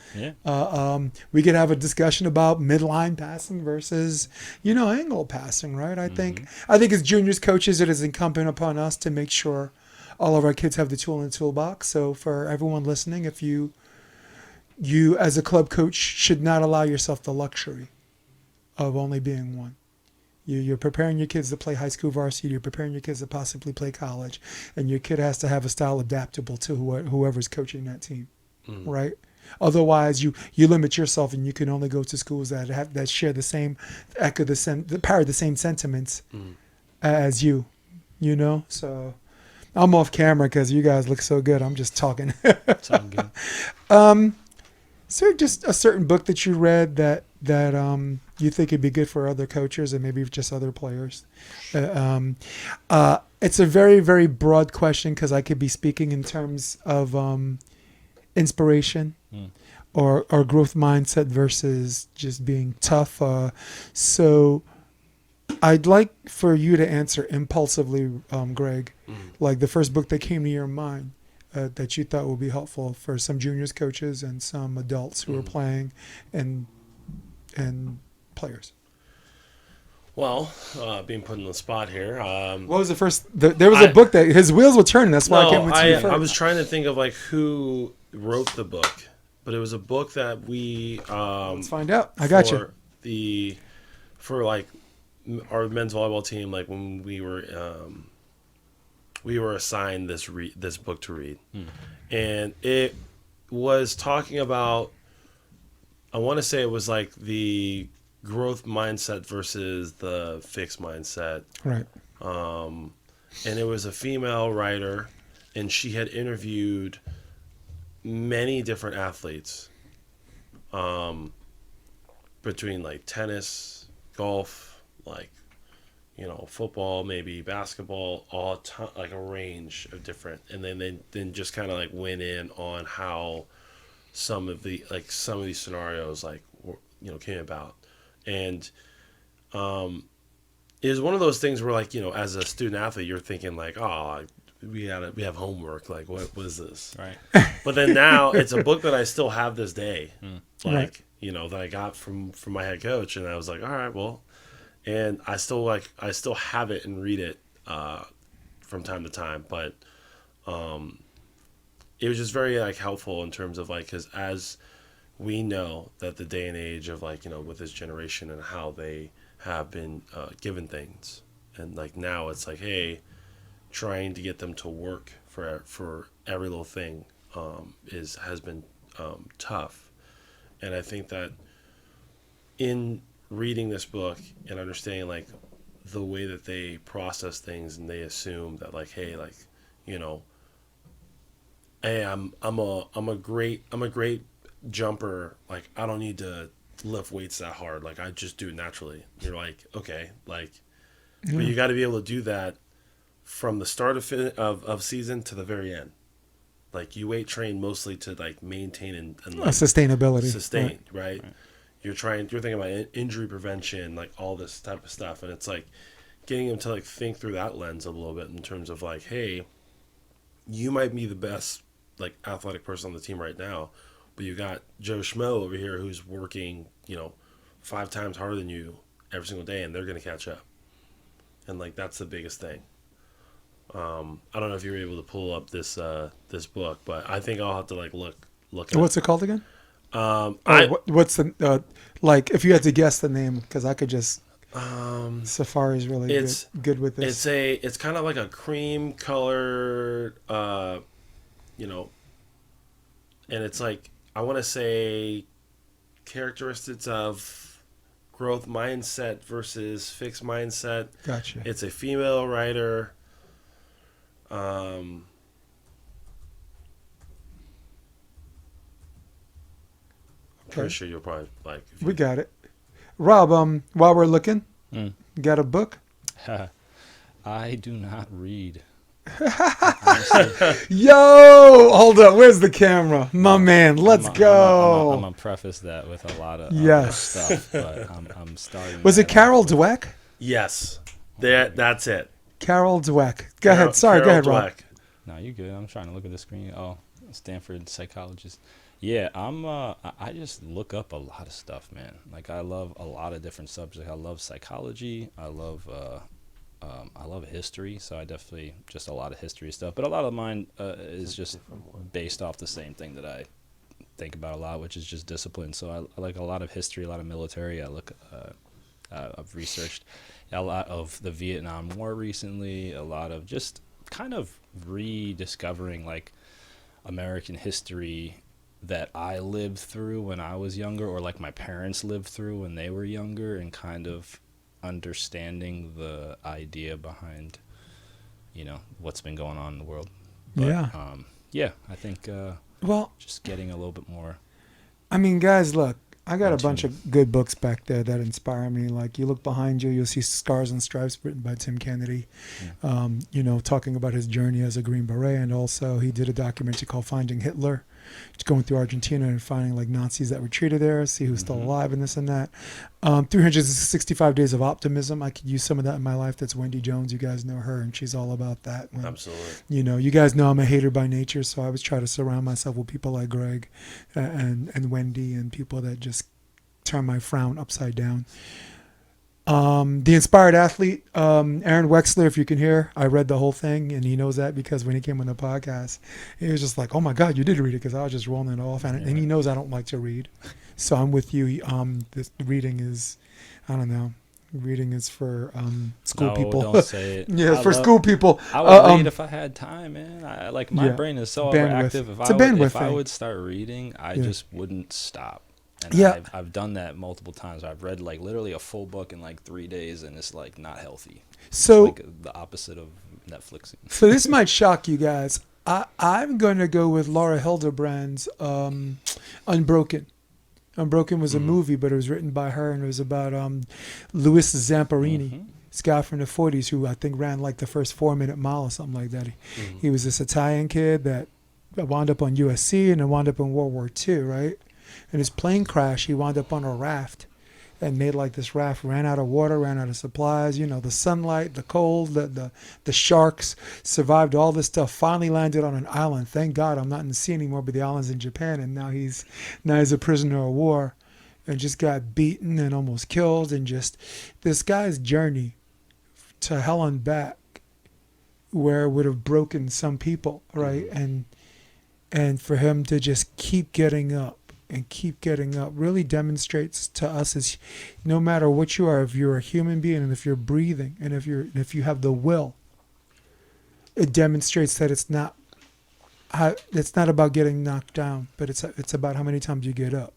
We could have a discussion about midline passing versus, angle passing, right? I think as juniors coaches, it is incumbent upon us to make sure all of our kids have the tool in the toolbox. So for everyone listening, if you as a club coach should not allow yourself the luxury of only being one. You're preparing your kids to play high school varsity. You're preparing your kids to possibly play college, and your kid has to have a style adaptable to whoever's coaching that team, right? Otherwise, you limit yourself, and you can only go to schools that share the same parrot the same sentiments as you. So I'm off camera because you guys look so good. I'm just talking. It's all good. Is there just a certain book that you read that you think would be good for other coaches and maybe just other players? It's a very, very broad question because I could be speaking in terms of inspiration or growth mindset versus just being tough. So I'd like for you to answer impulsively, Greg, like the first book that came to your mind that you thought would be helpful for some juniors coaches and some adults who are playing and players. Well, being put on the spot here. What was the first? There was a book that his wheels were turning. That's why I came with you first. I was trying to think of like who wrote the book, but it was a book that we. Let's find out. I got you. For like our men's volleyball team, like when we were assigned this book to read, and it was talking about. I want to say it was like the growth mindset versus the fixed mindset. Right. And it was a female writer, and she had interviewed many different athletes, between like tennis, golf, like, football, maybe basketball, like a range of different, and then just kind of like went in on how some of these scenarios came about. And it was one of those things where, like, as a student athlete, you're thinking like, oh, we have homework. Like, what is this? Right. But then now it's a book that I still have this day, Right. that I got from my head coach, and I was like, all right, well, and I still have it and read it from time to time, but it was just very like helpful in terms of like, because as we know that the day and age of like, with this generation and how they have been given things, and like now it's like, hey, trying to get them to work for every little thing has been tough. And I think that in reading this book and understanding like the way that they process things, and they assume that like, hey, like, hey, I'm a great jumper, like I don't need to lift weights that hard, like I just do it naturally. You're like, okay, like, but you got to be able to do that from the start of season to the very end. Like you weight train mostly to like maintain and like sustainability, right? You're thinking about injury prevention, like all this type of stuff, and it's like getting them to like think through that lens a little bit in terms of like, hey, you might be the best like athletic person on the team right now, but you got Joe Schmo over here who's working, 5 times harder than you every single day, and they're going to catch up. And like that's the biggest thing. I don't know if you were able to pull up this book, but I think I'll have to like look at What's it called again? What's the like if you had to guess the name, because I could just Safari's really good with this. It's kind of like a cream colored and it's like, I want to say characteristics of growth mindset versus fixed mindset. Gotcha. It's a female writer. Pretty sure you'll probably like. We got it. Rob, while we're looking, got a book? I do not read. Yo, hold up. Where's the camera? My man, let's go. I'm going to preface that with a lot of stuff, but I'm starting. Was it Carol Dweck? Yes. That's it. Carol Dweck. Go ahead. Sorry, go ahead, Rob. No, you good. I'm trying to look at the screen. Oh, Stanford psychologist. Yeah, I just look up a lot of stuff, man. Like I love a lot of different subjects. I love psychology. I love history, so I definitely just a lot of history stuff. But a lot of mine is just based off the same thing that I think about a lot, which is just discipline. So I like a lot of history, a lot of military. I've researched a lot of the Vietnam War recently, a lot of just kind of rediscovering like American history that I lived through when I was younger, or like my parents lived through when they were younger, and kind of understanding the idea behind, what's been going on in the world. But, I think just getting a little bit more. I mean, guys, look, I got a bunch of good books back there that inspire me. Like you look behind you, you'll see Scars and Stripes written by Tim Kennedy, talking about his journey as a Green Beret. And also he did a documentary called Finding Hitler. going through Argentina and finding like Nazis that were treated there, see who's still alive and this and that. 365 Days of Optimism. I could use some of that in my life. That's Wendy Jones. You guys know her, and she's all about that. When, Absolutely. you know, you guys know I'm a hater by nature, so I always try to surround myself with people like Greg and Wendy and people that just turn my frown upside down. The Inspired Athlete, Aaron Wexler, if you can hear, I read the whole thing, and he knows that because when he came on the podcast, he was just like, oh my God, you did read it, because I was just rolling it off. And he knows I don't like to read. So I'm with you. This reading is, I don't know, reading is for school people. Don't say it. Yeah, for school people. I would read if I had time, man. My brain is so Bandwidth. overactive. If I would start reading, I just wouldn't stop. And I've done that multiple times. I've read like literally a full book in like 3 days, and it's like not healthy. So it's like the opposite of Netflixing. So this might shock you guys. I'm going to go with Laura Hildebrand's Unbroken. Unbroken was a movie, but it was written by her, and it was about Louis Zamperini, this guy from the 40s who I think ran like the first 4-minute mile or something like that. He was this Italian kid that wound up on USC and then wound up in World War II, right? In his plane crash, he wound up on a raft and made like this raft, ran out of water, ran out of supplies, you know, the sunlight, the cold, the sharks, survived all this stuff, finally landed on an island. Thank God I'm not in the sea anymore, but the island's in Japan, and now he's a prisoner of war and just got beaten and almost killed. And just this guy's journey to hell and back, where it would have broken some people, right? And for him to just keep getting up and keep getting up really demonstrates to us as no matter what you are, if you're a human being and if you're breathing and if you have the will, it demonstrates that it's not about getting knocked down, but it's about how many times you get up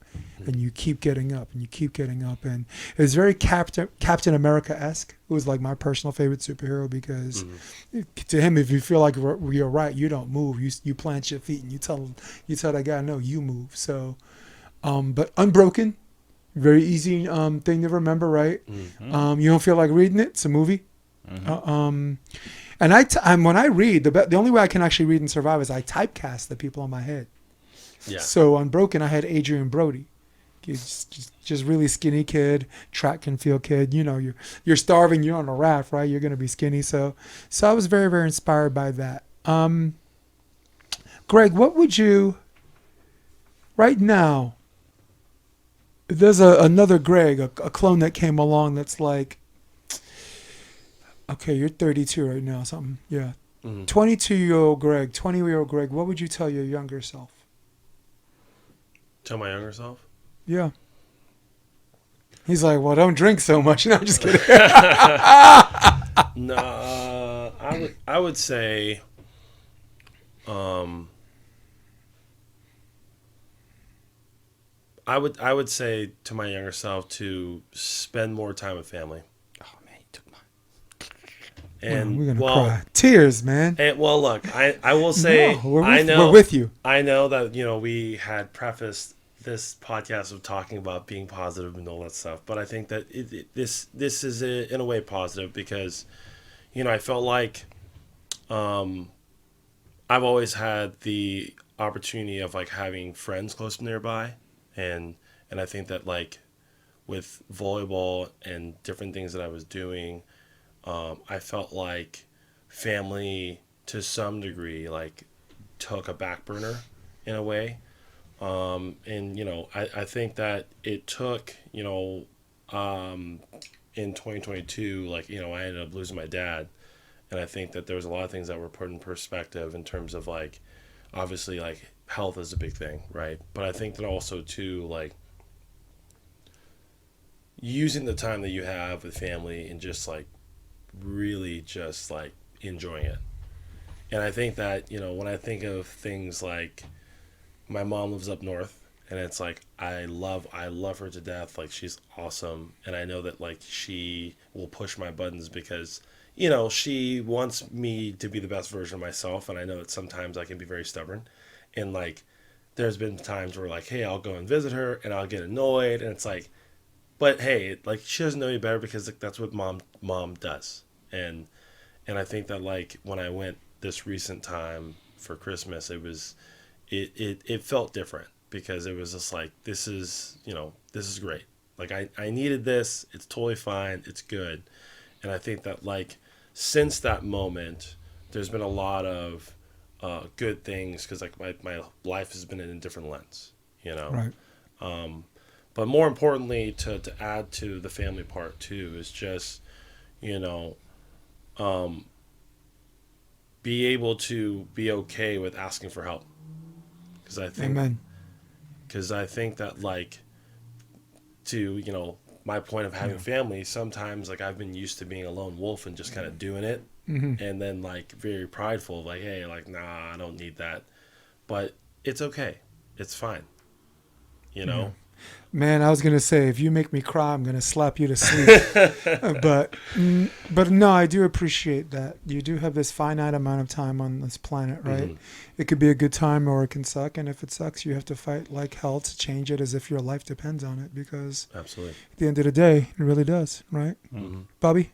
and you keep getting up and you keep getting up. And it's very Captain America-esque. It was like my personal favorite superhero because to him, if you feel like you're right, you don't move. You plant your feet and you tell that guy, no, you move. So, but Unbroken, very easy thing to remember, right? You don't feel like reading it. It's a movie. And when I read, the only way I can actually read and survive is I typecast the people in my head. Yeah. So Unbroken, I had Adrian Brody. He's just really skinny kid, track and field kid. You know, you're starving, you're on a raft, right? You're going to be skinny. So I was very, very inspired by that. Greg, what would you, right now, there's another Greg, a clone that came along that's like, okay, you're 32 right now, something. Yeah. 22-year-old Greg, 20-year-old Greg, what would you tell your younger self? Tell my younger self? Yeah. He's like, well, don't drink so much. No, I'm just kidding. No, I would say, I would say to my younger self to spend more time with family. Oh man, you took mine. And we're gonna cry. Tears, man. And look, I will say, we're with you. I know that we had prefaced this podcast of talking about being positive and all that stuff, but I think that this is in a way positive because, I felt like, I've always had the opportunity of like having friends close nearby, and I think that like with volleyball and different things that I was doing, I felt like family to some degree like took a back burner in a way. And I think that it took, in 2022, like, I ended up losing my dad. And I think that there was a lot of things that were put in perspective in terms of like, obviously like health is a big thing, right? But I think that also too, like using the time that you have with family and just like really just like enjoying it. And I think that, when I think of things like, my mom lives up north, and it's like I love her to death. Like she's awesome, and I know that like she will push my buttons because she wants me to be the best version of myself, and I know that sometimes I can be very stubborn, and like there's been times where like, hey, I'll go and visit her, and I'll get annoyed, and it's like, but hey, like she doesn't know me better because like, that's what mom does, and I think that like when I went this recent time for Christmas, it it felt different because it was just like, this is great. Like I needed this. It's totally fine. It's good. And I think that like since that moment, there's been a lot of good things because like my life has been in a different lens, Right. But more importantly, to add to the family part too, is just, be able to be okay with asking for help. Because Amen. I think that like to, my point of having family, sometimes like I've been used to being a lone wolf and just kind of doing it. Mm-hmm. And then like very prideful, like, hey, like, nah, I don't need that. But it's okay. It's fine. Yeah. Man, I was gonna say, if you make me cry, I'm gonna slap you to sleep. but no, I do appreciate that. You do have this finite amount of time on this planet, right? Mhm. It could be a good time or it can suck, and if it sucks, you have to fight like hell to change it as if your life depends on it. Because Absolutely. at the end of the day, it really does, right? Mm-hmm. Bobby,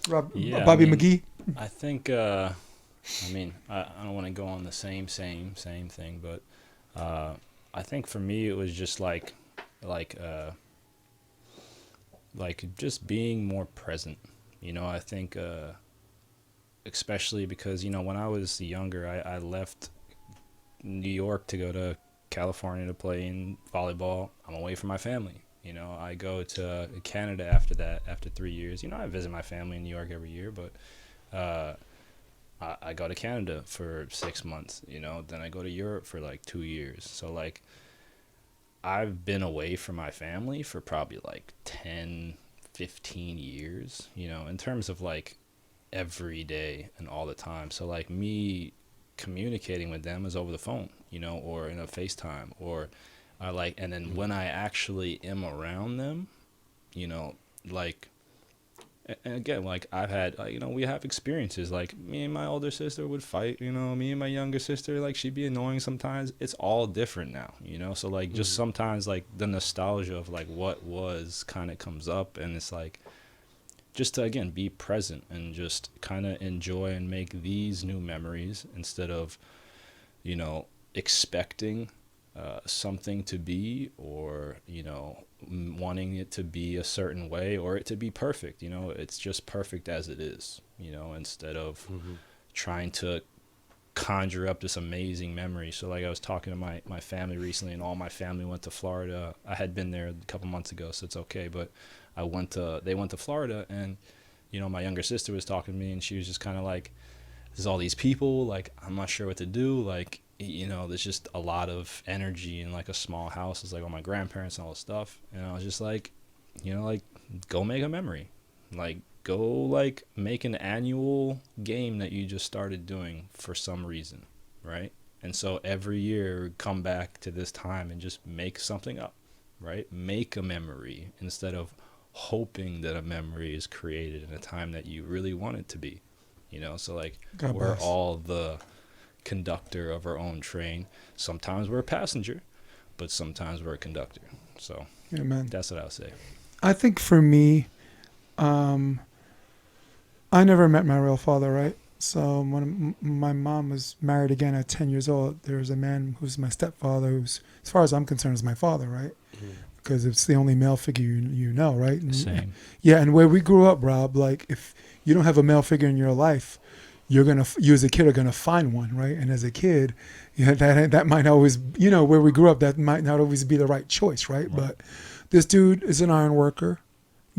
Bobby McGee. I think. I don't want to go on the same thing, but I think for me it was just like just being more present. I think especially because when I was younger, I left New York to go to California to play in volleyball. I'm away from my family. I go to Canada after that, after 3 years. I visit my family in New York every year, but I go to Canada for 6 months, then I go to Europe for like 2 years. So like I've been away from my family for probably like 10, 15 years, in terms of like every day and all the time. So like me communicating with them is over the phone, or in a FaceTime, or and then when I actually am around them, like, and again, like I've had, we have experiences. Like me and my older sister would fight. Me and my younger sister, like she'd be annoying sometimes. It's all different now. So like just sometimes like the nostalgia of like what was kind of comes up, and it's like just to again be present and just kind of enjoy and make these new memories instead of expecting something to be, or wanting it to be a certain way or it to be perfect. It's just perfect as it is, instead of trying to conjure up this amazing memory. So like I was talking to my family recently, and all my family went to Florida. I had been there a couple months ago, so it's okay, but they went to Florida, and my younger sister was talking to me, and she was just kind of like, there's all these people, like I'm not sure what to do, like there's just a lot of energy in like a small house. It's like all my grandparents and all this stuff. And I was just like, like go make a memory. Like go like make an annual game that you just started doing for some reason, right? And so every year come back to this time and just make something up, right? Make a memory instead of hoping that a memory is created in a time that you really want it to be. So like God we're bless. all the conductor of our own train. Sometimes we're a passenger, but sometimes we're a conductor. So Amen. that's what I would say. I think for me, I never met my real father, right? So when my mom was married again at 10 years old, there's a man who's my stepfather, who's, as far as I'm concerned, is my father, right? Because it's the only male figure you know, right? And, Same. yeah, and where we grew up, Rob, like if you don't have a male figure in your life, you as a kid are gonna find one, right? And as a kid, that might always, where we grew up, that might not always be the right choice, right? But this dude is an iron worker,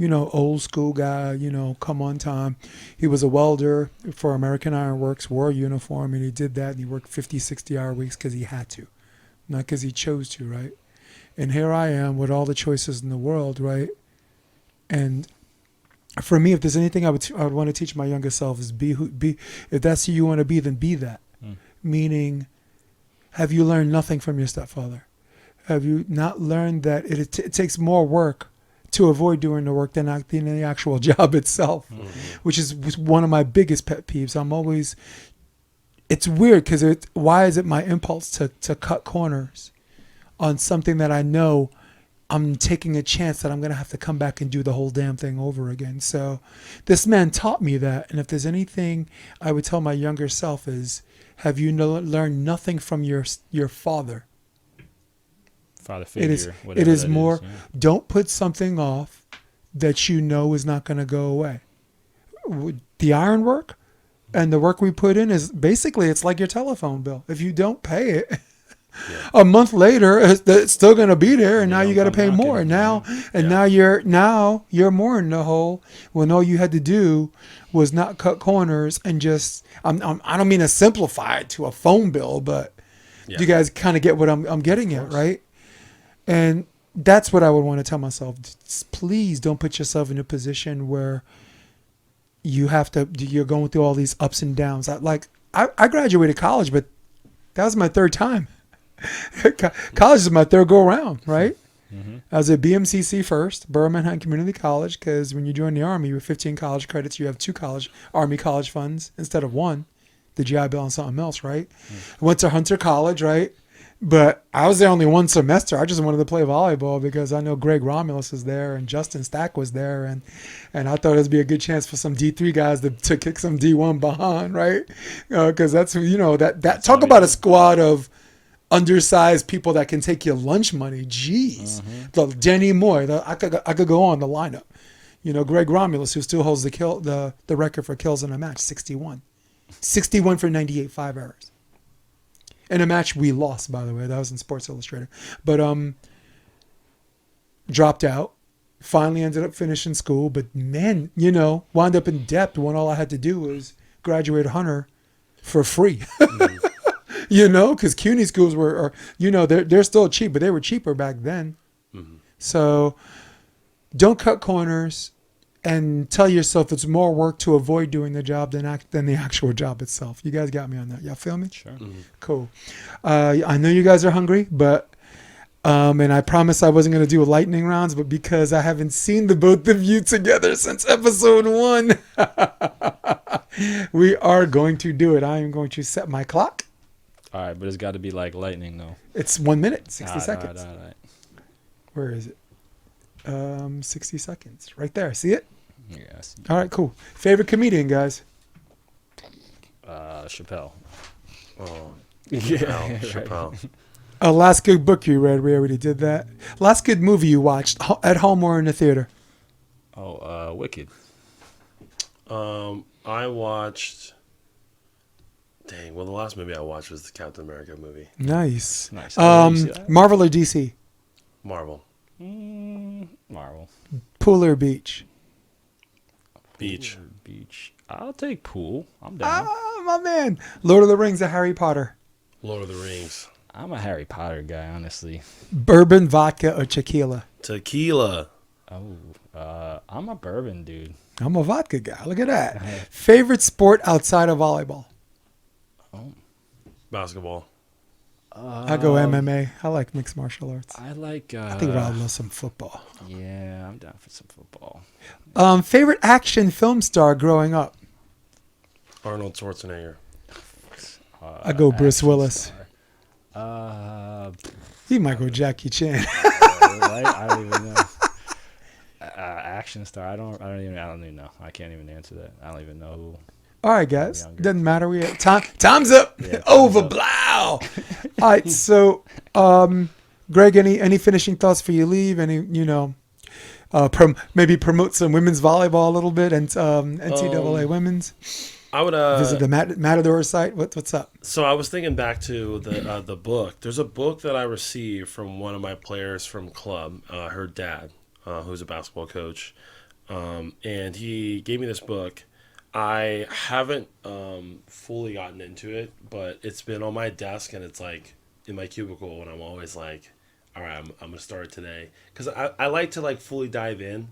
old school guy, come on time. He was a welder for American Iron Works, wore a uniform, and he did that, and he worked 50, 60-hour weeks because he had to, not because he chose to, right? And here I am with all the choices in the world, right? And for me, if there's anything I would want to teach my younger self is be if that's who you want to be, then be that. Meaning, have you learned nothing from your stepfather? Have you not learned that it takes more work to avoid doing the work than the actual job itself, which is one of my biggest pet peeves. It's weird because why is it my impulse to cut corners on something that I know I'm taking a chance that I'm going to have to come back and do the whole damn thing over again. So this man taught me that. And if there's anything I would tell my younger self is, have you learned nothing from your father? Father figure. It is that more, is, yeah. don't put something off that you know is not going to go away. The ironwork and the work we put in is basically, it's like your telephone bill. If you don't pay it, a month later, it's still going to be there, and now you got to pay more. And now you're more in the hole when all you had to do was not cut corners and just. I don't mean to simplify it to a phone bill, but you guys kind of get what I'm getting at, right? And that's what I would want to tell myself. Please don't put yourself in a position where you're going through all these ups and downs. I graduated college, but that was my third time. College is my third go around, right? Mm-hmm. I was at BMCC first, Borough Manhattan Community College, because when you join the Army with 15 college credits, you have 2 Army college funds instead of 1, the GI Bill and something else, right? Mm. Went to Hunter College, right? But I was there only 1 semester. I just wanted to play volleyball because I know Greg Romulus is there and Justin Stack was there, and I thought it would be a good chance for some D3 guys to kick some D1 behind, right? Because that's that talk about a squad of undersized people that can take your lunch money. Jeez. Mm-hmm. The Denny Moy. I could go on the lineup. Greg Romulus, who still holds the record for kills in a match, 61. 61 for 98, 5 errors. In a match we lost, by the way. That was in Sports Illustrated. But dropped out. Finally ended up finishing school. But man, wound up in depth when all I had to do was graduate Hunter for free. Mm-hmm. Because CUNY schools they're still cheap, but they were cheaper back then. Mm-hmm. So don't cut corners and tell yourself it's more work to avoid doing the job than the actual job itself. You guys got me on that. Y'all feel me? Sure. Mm-hmm. Cool. I know you guys are hungry, but and I promised I wasn't going to do lightning rounds, but because I haven't seen the both of you together since episode 1, we are going to do it. I am going to set my clock. All right, but it's got to be like lightning, though. It's 1 minute, 60 seconds. All right. Where is it? 60 seconds. Right there. See it? Yeah, I see. All right, cool. Favorite comedian, guys? Chappelle. Oh, yeah, Chappelle. Last good book you read. We already did that. Last good movie you watched at home or in the theater? Oh, Wicked. I watched... Dang, well, the last movie I watched was the Captain America movie. Nice. Nice. Marvel or DC? Marvel. Marvel. Pool or beach? Beach. Pool or beach. I'll take pool. I'm down. Ah, my man. Lord of the Rings or Harry Potter? Lord of the Rings. I'm a Harry Potter guy, honestly. Bourbon, vodka, or tequila? Tequila. Oh, I'm a bourbon dude. I'm a vodka guy. Look at that. Favorite sport outside of volleyball? Oh. Basketball. I go MMA. I like mixed martial arts. I like... I think Rob loves some football. Yeah, I'm down for some football. Favorite action film star growing up? Arnold Schwarzenegger. I go Bruce Willis. He might go Jackie Chan. Right? I don't even know. Action star. I don't even know. I can't even answer that. I don't even know who. All right, guys. Doesn't matter. We have time's up. Yeah, over. Blow. All right. So, Greg, any finishing thoughts for you leave? Any, maybe promote some women's volleyball a little bit and NCAA women's. I would visit the Matador site. What's up? So I was thinking back to the book. There's a book that I received from one of my players from club, her dad, who's a basketball coach, and he gave me this book. I haven't fully gotten into it, but it's been on my desk and it's like in my cubicle, and I'm always like, all right, I'm gonna start it today because I like to like fully dive in,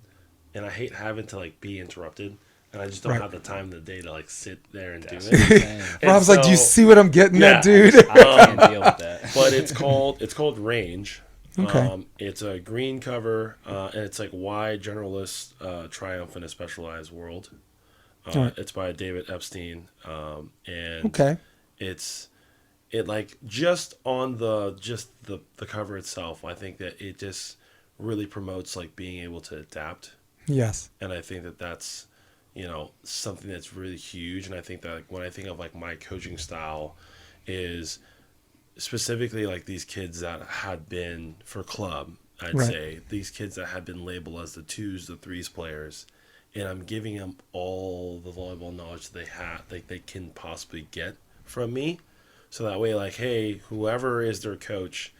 and I hate having to like be interrupted. And I just don't have the time in the day to like sit there and do it. Rob's like, do you see what I'm getting at, dude? I can't deal with that. But it's called Range. Okay. It's a green cover, and it's like why generalists triumph in a specialized world. It's by David Epstein, and it like just on the cover itself, I think that it just really promotes like being able to adapt. Yes. And I think that that's, something that's really huge. And I think that like, when I think of like my coaching style is specifically like these kids that had been for club, I'd Right. say these kids that had been labeled as the 2s, the 3s players, and I'm giving them all the volleyball knowledge they have, like they can possibly get from me. So that way, like, hey, whoever is their coach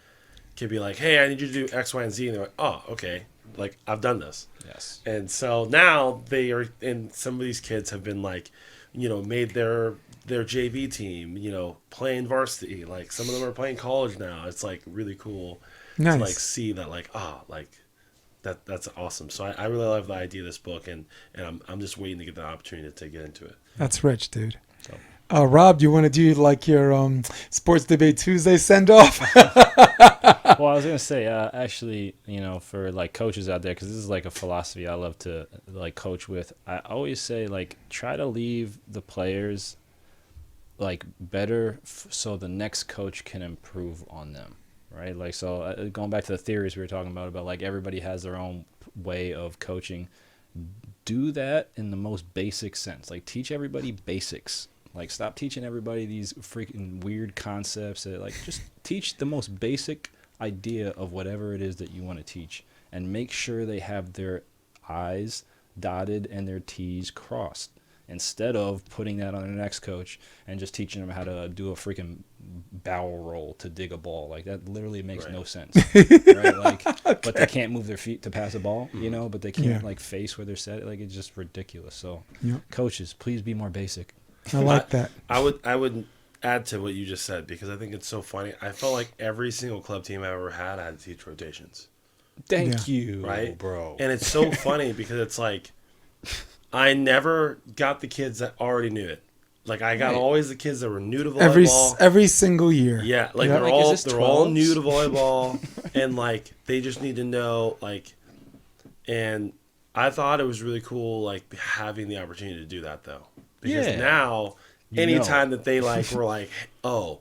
can be like, hey, I need you to do X, Y, and Z. And they're like, oh, okay. Like, I've done this. Yes. And so now they are, and some of these kids have been like, made their JV team, playing varsity. Like, some of them are playing college now. It's like really cool Nice. to like see that, like, that's awesome. So I really love the idea of this book, and I'm just waiting to get the opportunity to get into it. That's rich, dude. So. Rob, do you want to do like your Sports Debate Tuesday send off? Well, I was gonna say, actually, for like coaches out there, because this is like a philosophy I love to like coach with. I always say, like, try to leave the players like better, so the next coach can improve on them, right? Like, so going back to the theories we were talking about like everybody has their own way of coaching. Do that in the most basic sense. Like, teach everybody basics. Like, stop teaching everybody these freaking weird concepts. Like, just teach the most basic idea of whatever it is that you want to teach, and make sure they have their I's dotted and their T's crossed, instead of putting that on the next coach and just teaching them how to do a freaking barrel roll to dig a ball. Like, that literally makes no sense. Right? Like, okay. But they can't move their feet to pass a ball, but they can't like face where they're set. Like, it's just ridiculous. So coaches, please be more basic. I like that. I would add to what you just said, because I think it's so funny. I felt like every single club team I ever had, I had to teach rotations. Thank you, right, bro. And it's so funny because it's like I never got the kids that already knew it. Like, I got always the kids that were new to volleyball. Every single year. Yeah, like they're all new to volleyball, and like they just need to know, like. And I thought it was really cool, like, having the opportunity to do that, though, because now anytime that they like were like, oh,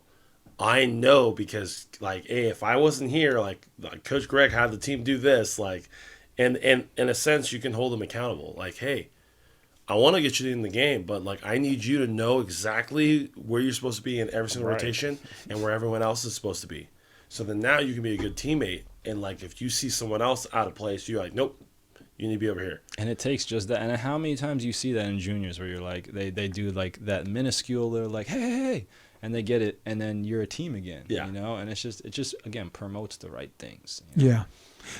I know, because like, hey, if I wasn't here, like Coach Greg had the team do this, like, and in a sense you can hold them accountable. Like, hey, I want to get you in the game, but like, I need you to know exactly where you're supposed to be in every single rotation and where everyone else is supposed to be. So then now you can be a good teammate, and like, if you see someone else out of place, you're like, nope, you need to be over here. And it takes just that. And how many times you see that in juniors where you're like, they do like that minuscule, they're like, hey, and they get it, and then you're a team again. And it just again promotes the right things. Yeah.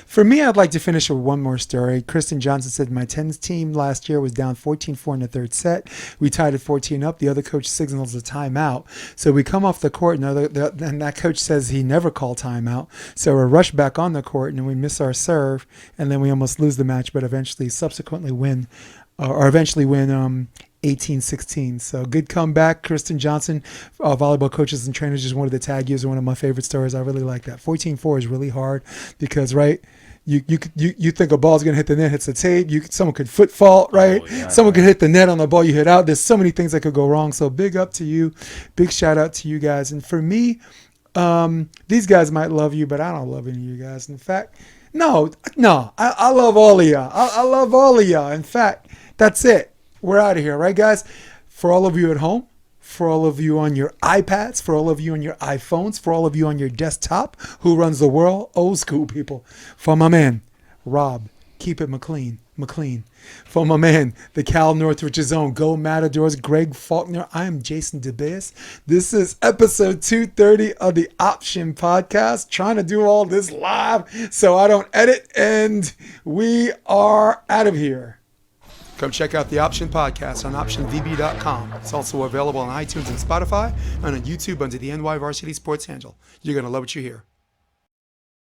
For me, I'd like to finish with one more story. Kristen Johnson said, my 10s team last year was down 14-4 in the third set. We tied at 14 up. The other coach signals a timeout. So we come off the court, and that coach says he never called timeout. So we're rushed back on the court, and we miss our serve, and then we almost lose the match, but subsequently win 18-16. So good comeback. Kristen Johnson, volleyball coaches and trainers, just wanted to tag you as one of my favorite stories. I really like that. 14-4 is really hard because, right, you think a ball's going to hit the net, hits the tape. Someone could foot fault, right? Someone could hit the net on the ball you hit out. There's so many things that could go wrong. So big up to you. Big shout out to you guys. And for me, these guys might love you, but I don't love any of you guys. In fact, no, I love all of y'all. I love all of y'all. In fact, that's it. We're out of here, right, guys? For all of you at home, for all of you on your iPads, for all of you on your iPhones, for all of you on your desktop, who runs the world, old school people. For my man, Rob, keep it McLean. For my man, the Cal-Northridge's own Go Matadors, Greg Faulkner, I am Jason DeBeas. This is episode 230 of the Option Podcast. Trying to do all this live so I don't edit, and we are out of here. Come check out the Option Podcast on optionvb.com. It's also available on iTunes and Spotify, and on YouTube under the NY Varsity Sports handle. You're going to love what you hear.